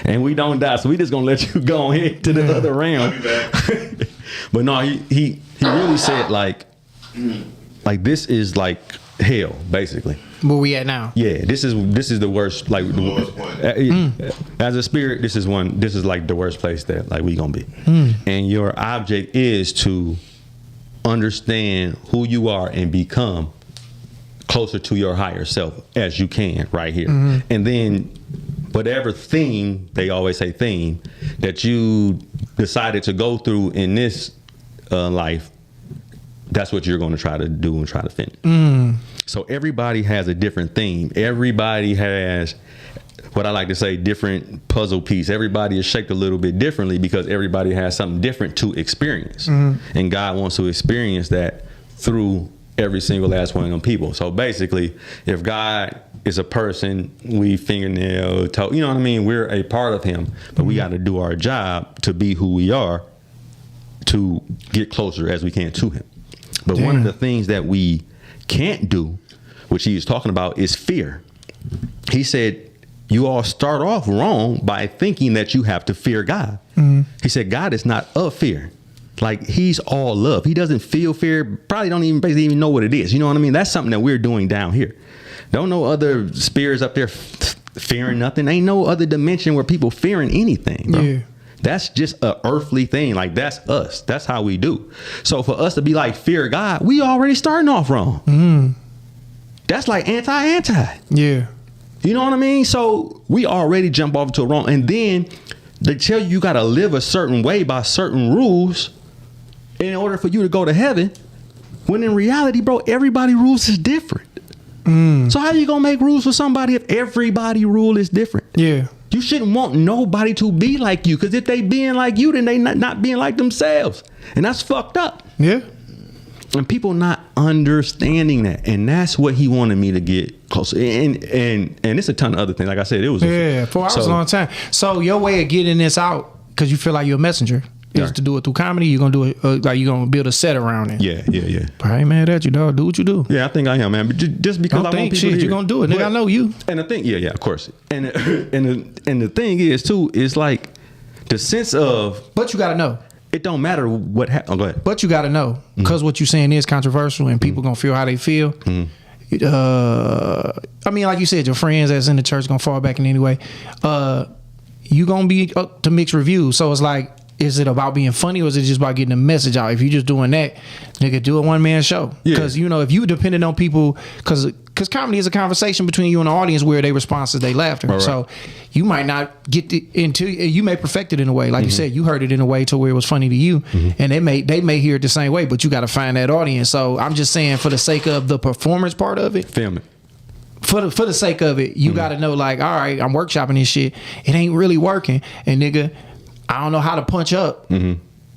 And we don't die, so we just gonna let you go ahead to the other realm. But no, he really said like this is like hell, basically. Where we at now? Yeah, this is the worst. Like The lowest point. As a spirit, this is like the worst place that like we gonna be. And your object is to understand who you are and become closer to your higher self as you can right here. And then whatever theme, they always say theme, that you decided to go through in this life, that's what you're going to try to do and try to finish. So everybody has a different theme. Everybody has, what I like to say, different puzzle piece. Everybody is shaped a little bit differently because everybody has something different to experience. And God wants to experience that through every single last one of them people. So basically, if God is a person, we fingernail, toe, you know what I mean? We're a part of him, but we got to do our job to be who we are to get closer as we can to him. But one of the things that we can't do, which he was talking about, is fear. He said, you all start off wrong by thinking that you have to fear God. He said, God is not of fear. Like, he's all love. He doesn't feel fear, probably don't even basically even know what it is. You know what I mean? That's something that we're doing down here. Don't know other spirits up there fearing nothing. Ain't no other dimension where people fearing anything, bro. Yeah. That's just a earthly thing. Like, that's us. That's how we do. So for us to be like, fear God, we already starting off wrong. That's like anti. Yeah. You know what I mean? So we already jump off to a wrong. And then they tell you got to live a certain way by certain rules in order for you to go to heaven. When in reality, bro, everybody rules is different. So how you gonna make rules for somebody if everybody rule is different? Yeah. You shouldn't want nobody to be like you, because if they being like you, then they not being like themselves. And that's fucked up. Yeah. And people not understanding that. And that's what he wanted me to get closer. And it's a ton of other things. Like I said, it was 4 hours a long time. So your way of getting this out, because you feel like you're a messenger, is to do it through comedy. You're gonna do it like you're gonna build a set around it. Yeah. I ain't mad at you, dog. Do what you do. Yeah, I think I am, man. But just because Don't I want people to hear. you're gonna do it, nigga. I know you. And the thing, yeah, of course. And the thing is too, is like the sense of, but you gotta know. It don't matter what happens. Oh, go ahead. But you gotta know, because what you're saying is controversial, and people gonna feel how they feel. I mean, like you said, your friends that's in the church gonna fall back in anyway. You gonna be up to mixed reviews. So it's like, is it about being funny, or is it just about getting the message out? If you just doing that, nigga, do a one-man show. Because, you know, if you depending on people, because comedy is a conversation between you and the audience where they response is they laughter. Right. So you might not get into, you may perfect it in a way. Like you said, you heard it in a way to where it was funny to you. And they may hear it the same way, but you got to find that audience. So I'm just saying, for the sake of the performance part of it. Film it. For the sake of it, you got to know, like, all right, I'm workshopping this shit. It ain't really working. And nigga, I don't know how to punch up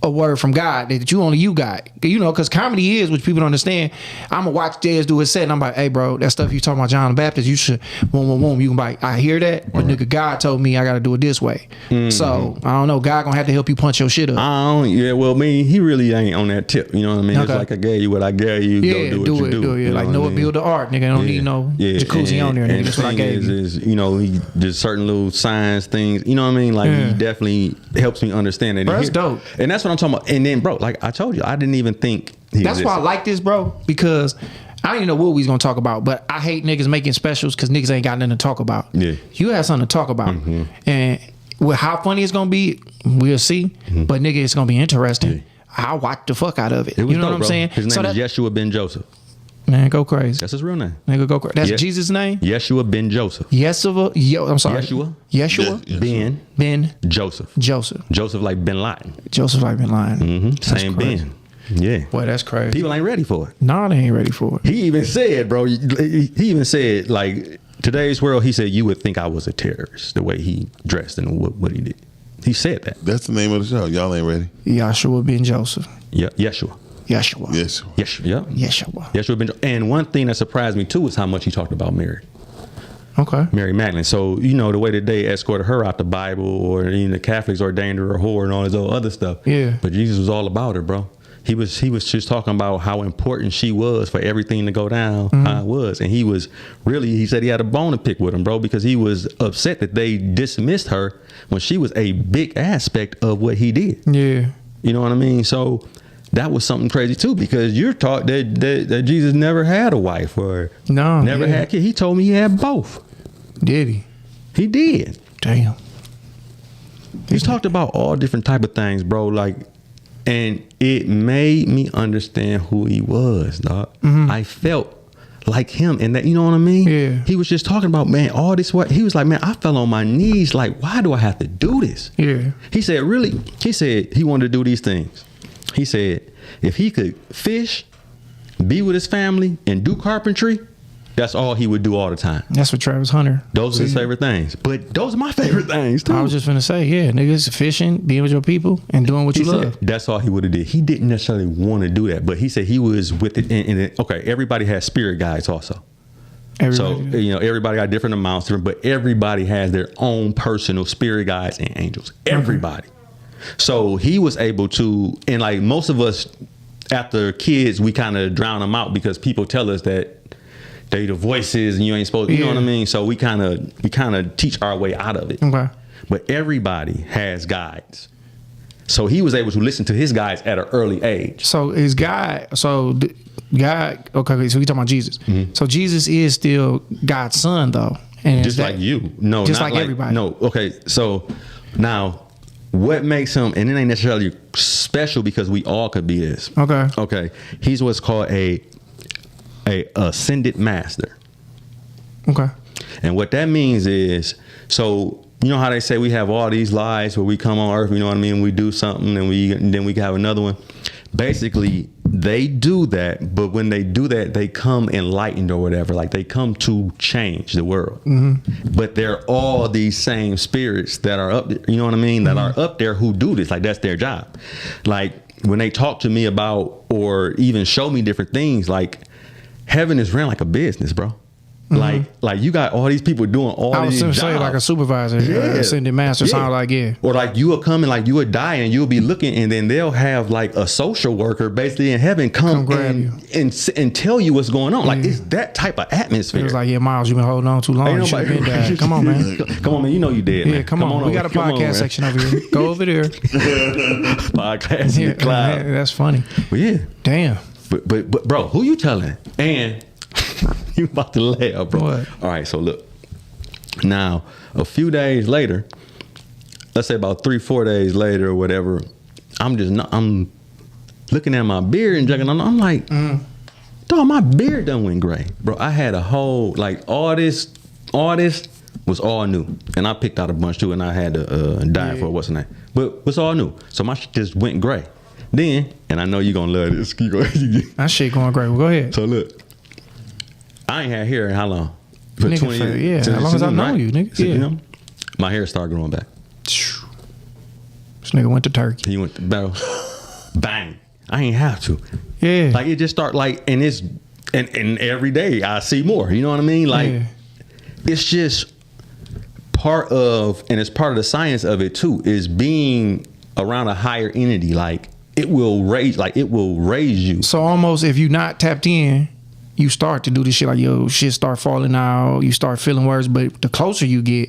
a word from God that you got. You know, because comedy is, which people don't understand. I'm going to watch Dez do his set, and I'm like, hey, bro, that stuff you talking about John the Baptist, you should, boom. You can be like, I hear that, but nigga, God told me I got to do it this way. So, I don't know. God going to have to help you punch your shit up. He really ain't on that tip. You know what I mean? Okay. It's like, I gave you what I gave you. Yeah, go do what you do. Yeah. Like, Noah build the ark, nigga. I don't need no jacuzzi on there, nigga. That's what I gave you. You know, there's certain little science things, you know what I mean? Like, he definitely helps me understand that. Bro, that's dope. And that's what I'm talking about. And then, bro, like I told you, I didn't even think that's why I like this, bro, because I don't even know what we was gonna talk about, but I hate niggas making specials because niggas ain't got nothing to talk about. Yeah, you have something to talk about, and with how funny it's gonna be, we'll see. But nigga, it's gonna be interesting. I'll watch the fuck out of it. You know what I'm saying? His name is Yeshua Ben Joseph. Man, go crazy. That's his real name. Nigga, go crazy. That's Yeah. Jesus' name? Yeshua ben Joseph. I'm sorry. Yeshua? Yeshua? Yeah. Ben Ben Joseph. Joseph. Joseph like bin Laden. Joseph like been lying. Same crazy. Ben. Yeah. Boy, that's crazy. People ain't ready for it. Nah, they ain't ready for it. He even said, bro, he even said, like, today's world, he said, you would think I was a terrorist, the way he dressed and what he did. He said that. That's the name of the show. Y'all ain't ready. Yeshua ben Joseph. Yeah, Yeshua. Yeshua. Yes. Yeshua, yeah. Yeshua. Yeshua ben And one thing that surprised me, too, is how much he talked about Mary. Okay. Mary Magdalene. So, you know, the way that they escorted her out the Bible, or even the Catholics ordained her a whore and all this other stuff. Yeah. But Jesus was all about her, bro. He was just talking about how important she was for everything to go down, how it was. And he said he had a bone to pick with him, bro, because he was upset that they dismissed her when she was a big aspect of what he did. Yeah. You know what I mean? So that was something crazy too, because you're taught that Jesus never had a wife or never had kids. He told me he had both. Did he? He did. Damn. He talked about all different type of things, bro. Like, and it made me understand who he was, dog. I felt like him, and that, you know what I mean? Yeah. He was just talking about, man, all this. What he was like, man, I fell on my knees. Like, why do I have to do this? Yeah. He said, really? He said he wanted to do these things. He said if he could fish, be with his family, and do carpentry, that's all he would do all the time. That's what Travis Hunter. Those are his favorite things. But those are my favorite things too. I was just finna say, yeah, niggas fishing, being with your people, and doing what He you said love. that's all he would have did. He didn't necessarily want to do that, but he said he was with it. Okay, everybody has spirit guides also. Everybody. So, you know, everybody got different amounts, but everybody has their own personal spirit guides and angels. Everybody. So he was able to, and like most of us, after kids, we kind of drown them out because people tell us that they the voices and you ain't supposed to, you know what I mean? So we kind of teach our way out of it. Okay. But everybody has guides. So he was able to listen to his guides at an early age. So is God? God. Okay. So we talking about Jesus. So Jesus is still God's son, though, and Just like you. No, just not like everybody. No. Okay. So now what makes him, and it ain't necessarily special because we all could be this. Okay. Okay. He's what's called a ascended master. Okay. And what that means is, so you know how they say we have all these lives where we come on earth, you know what I mean? We do something and then we have another one. Basically, they do that, but when they do that, they come enlightened or whatever. Like they come to change the world. But they're all these same spirits that are up there, you know what I mean? That are up there who do this. Like that's their job. Like when they talk to me about or even show me different things, like heaven is ran like a business, bro. Like you got all these people doing all I was these gonna jobs. say like a supervisor, ascended master, sound like Or like you will come and like you would die and you'll be looking and then they'll have like a social worker basically in heaven come grab you. and tell you what's going on. Like it's that type of atmosphere. It was like, yeah, Miles, you've been holding on too long. Ain't You should have been nobody- died. Come on, man. Come on, man. You know you did, Yeah, man. come on. We got a podcast section over here. Go over there. Podcast in the cloud. That's funny. But yeah. Damn. But bro, who you telling? And you about to laugh, bro. What? All right, so look. Now, a few days later, let's say about 3-4 days later or whatever, I'm looking at my beard and drinking. I'm like, dog, my beard done went gray. Bro, I had a whole, like all this was all new. And I picked out a bunch too and I had to dye for what's the name. But it's all new. So my shit just went gray. Then, and I know you're going to love this. That shit going great. Well, go ahead. So look, I ain't had hair in how long? For Nigga, 20 years. yeah, as long as I know you, nigga. You Yeah. know, my hair started growing back. This nigga went to Turkey. He went to battle. Bang. I ain't have to. Yeah. Like it just start like, and it's, and every day I see more. You know what I mean? Like Yeah. it's just part of, and it's part of the science of it too, is being around a higher entity. Like it will raise you. So almost if you not tapped in, you start to do this shit like yo, shit start falling out. You start feeling worse, but the closer you get,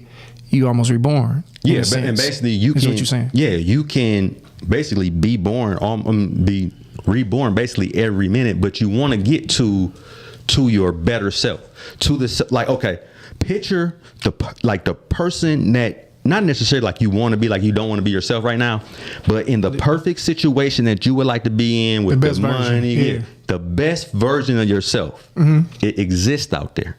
you almost reborn. Yeah, and basically you is can. what you're saying. Yeah, you can basically be born, be reborn basically every minute, but you want to get to your better self, to the like. Okay, picture the person that not necessarily like you want to be, like you don't want to be yourself right now, but in the perfect situation that you would like to be in with The best the version, money, yeah. the best version of yourself, it exists out there.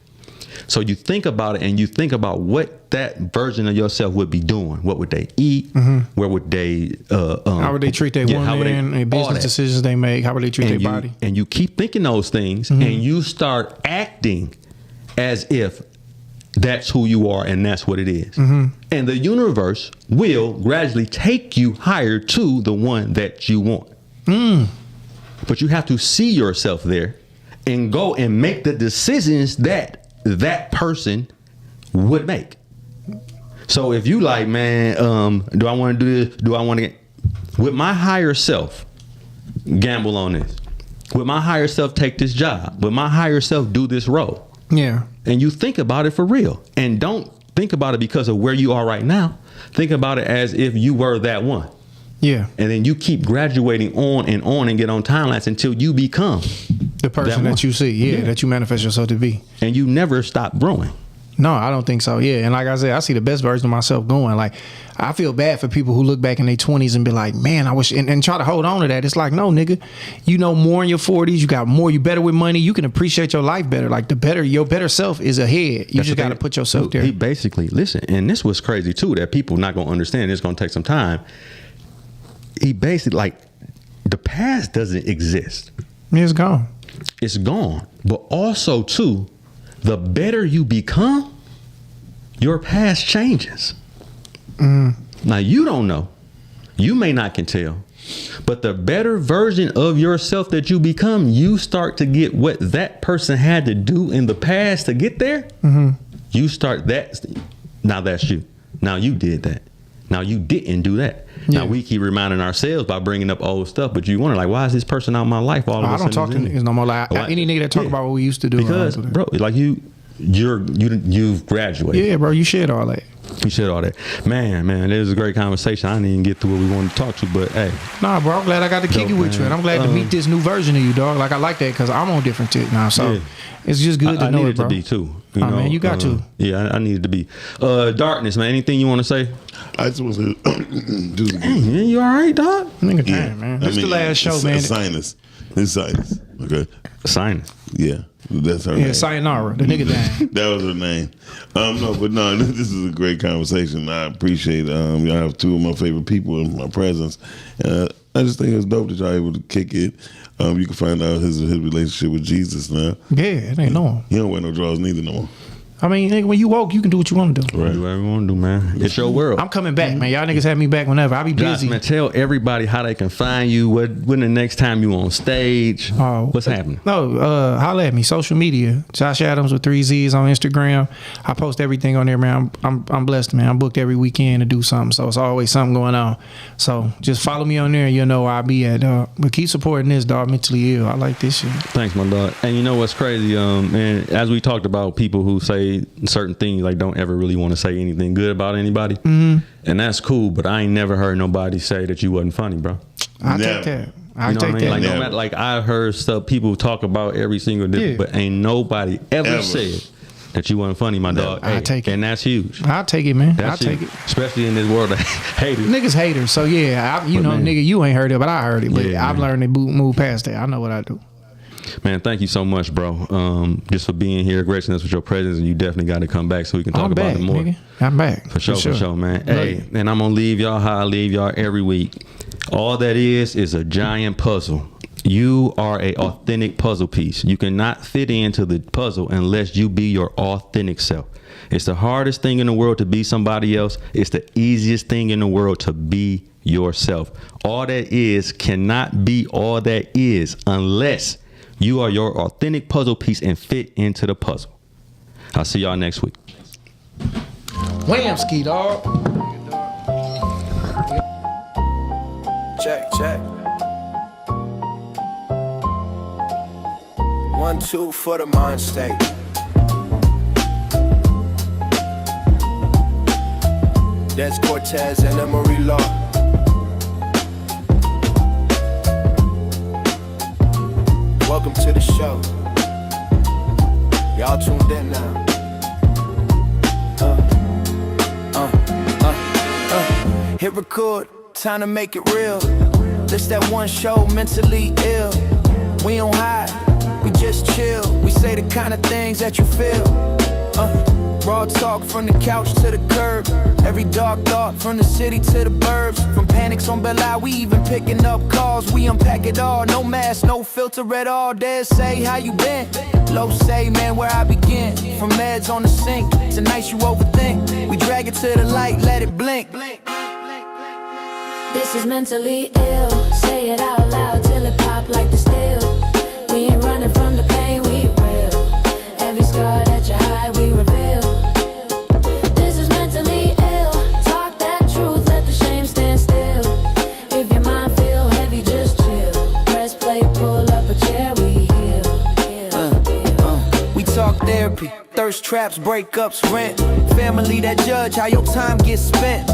So you think about it, and you think about what that version of yourself would be doing. What would they eat? Where would they? How would they treat their woman? Their business decisions they make? How would they treat their body? And you keep thinking those things, and you start acting as if that's who you are and that's what it is. And the universe will gradually take you higher to the one that you want. But you have to see yourself there and go and make the decisions that that person would make. So if you like, man, do I want to do this? Do I want to, with my higher self, gamble on this? With my higher self, take this job? With my higher self, do this role? Yeah. And you think about it for real. And don't think about it because of where you are right now. Think about it as if you were that one. Yeah. And then you keep graduating on and get on timelines until you become The person that that you see, Yeah. that you manifest yourself to be. and you never stop growing. No, I don't think so. Yeah. And like I said, I see the best version of myself going. Like, I feel bad for people who look back in their 20s and be like, man, I wish, and try to hold on to that. It's like, no, nigga, you know more in your 40s. You got more. You better with money. You can appreciate your life better. Like, your better self is ahead. You That's just the got to thing. put yourself there. He basically, listen, and this was crazy too, that people not going to understand. It's going to take some time. He basically, like, the past doesn't exist. It's gone. It's gone. But also too, the better you become, your past changes. Now you don't know. You may not can tell. But the better version of yourself that you become, you start to get what that person had to do in the past to get there. You start that. Now that's you. Now you did that. Now you didn't do that. Yeah. Now we keep reminding ourselves by bringing up old stuff, but you wonder, like, why is this person out of my life all of a I sudden? don't talk to niggas no more. Like, any nigga that talk about what we used to do. Because, bro, like you've graduated. Yeah, bro, you shared all that. You said all that. Man, it was a great conversation. I didn't even get to what we wanted to talk to, but hey. Nah, bro, I'm glad I got to kick Dope, it with man. you, and I'm glad to meet this new version of you, dog. Like, I like that because I'm on different tip now, so Yeah. it's just good to I know needed it, bro. to be too. Man, you got to. Yeah, I needed to be. Darkness, man. Anything you want to say? I just want to do the Hey, man, you all right, dog? Nigga, damn, man. This the last show, man. Sinus. It's sinus. Okay. Sign. Yeah. That's her Yeah, name. sayonara. The nigga down. That was her name. No, this is a great conversation. I appreciate y'all have two of my favorite people in my presence. I just think it's dope that y'all able to kick it. You can find out his relationship with Jesus now. Yeah, it ain't no. He don't wear no drawers neither no more. I mean, nigga, when you woke, you can do what you want to do. Right. Do whatever you want to do, man. It's your world. I'm coming back, man. Y'all niggas have me back whenever. I be Josh, busy. man, tell everybody how they can find you. When the next time you on stage? What's happening? No, holla at me. Social media. Josh Adams with 3 Z's on Instagram. I post everything on there, man. I'm blessed, man. I'm booked every weekend to do something, so it's always something going on. So just follow me on there, and you'll know where I'll be at, dog. But keep supporting this, dog. Mentally ill. I like this shit. Thanks, my dog. And you know what's crazy? Man, as we talked about people who say certain things, like don't ever really want to say anything good about anybody, and that's cool. But I ain't never heard nobody say that you wasn't funny, bro. I Never. take that. I You know take what I mean? that. Like, no Never. matter, like I heard stuff people talk about every single day, Yeah. but ain't nobody ever Ever. said that you wasn't funny, my dog. I take it. And that's huge. I'll take it, man. That's I'll take huge. it. Especially in this world of haters. Niggas haters. So yeah, you know, man. nigga, you ain't heard it, but I heard it. But Yeah, I've man. learned to move past that. I know what I do. Man, thank you so much, bro. Just for being here, gracing us with your presence, and you definitely got to come back so we can talk I'm about back, it more. nigga. I'm back. For sure, man. Hey, and I'm gonna leave y'all how I leave y'all every week. All that is a giant puzzle. You are a authentic puzzle piece. You cannot fit into the puzzle unless you be your authentic self. It's the hardest thing in the world to be somebody else. It's the easiest thing in the world to be yourself. All that is cannot be all that is unless you are your authentic puzzle piece and fit into the puzzle. I'll see y'all next week. Wham, ski dog. Check. 1, 2 for the mind state. That's Cortez and Emory Law. Welcome to the show. Y'all tuned in now. Hit record, time to make it real. This that one show, mentally ill. We don't hide, we just chill. We say the kind of things that you feel. Raw talk from the couch to the curb. Every dark thought from the city to the burbs. From panics on Bel Air, we even picking up calls. We unpack it all, no mask, no filter at all. Dare say, how you been? Low say, man, where I begin. From meds on the sink to nights you overthink. We drag it to the light, let it blink. This is mentally ill. Say it out loud till it pop like the steel. We ain't running from the pain, we real. Every scar that you hide, we reveal. This is mentally ill. Talk that truth, let the shame stand still. If your mind feel heavy, just chill. Press play, pull up a chair, we heal. We talk therapy, thirst traps, breakups, rent. Family that judge how your time gets spent.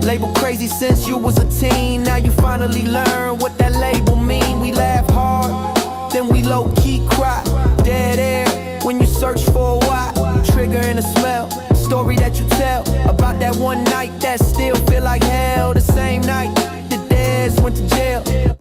Label crazy since you was a teen. Now you finally learn what that label mean. We laugh hard, then we low-key cry. Dead air when you search for a why. Trigger in a smell, story that you tell about that one night that still feel like hell. The same night the Dez went to jail.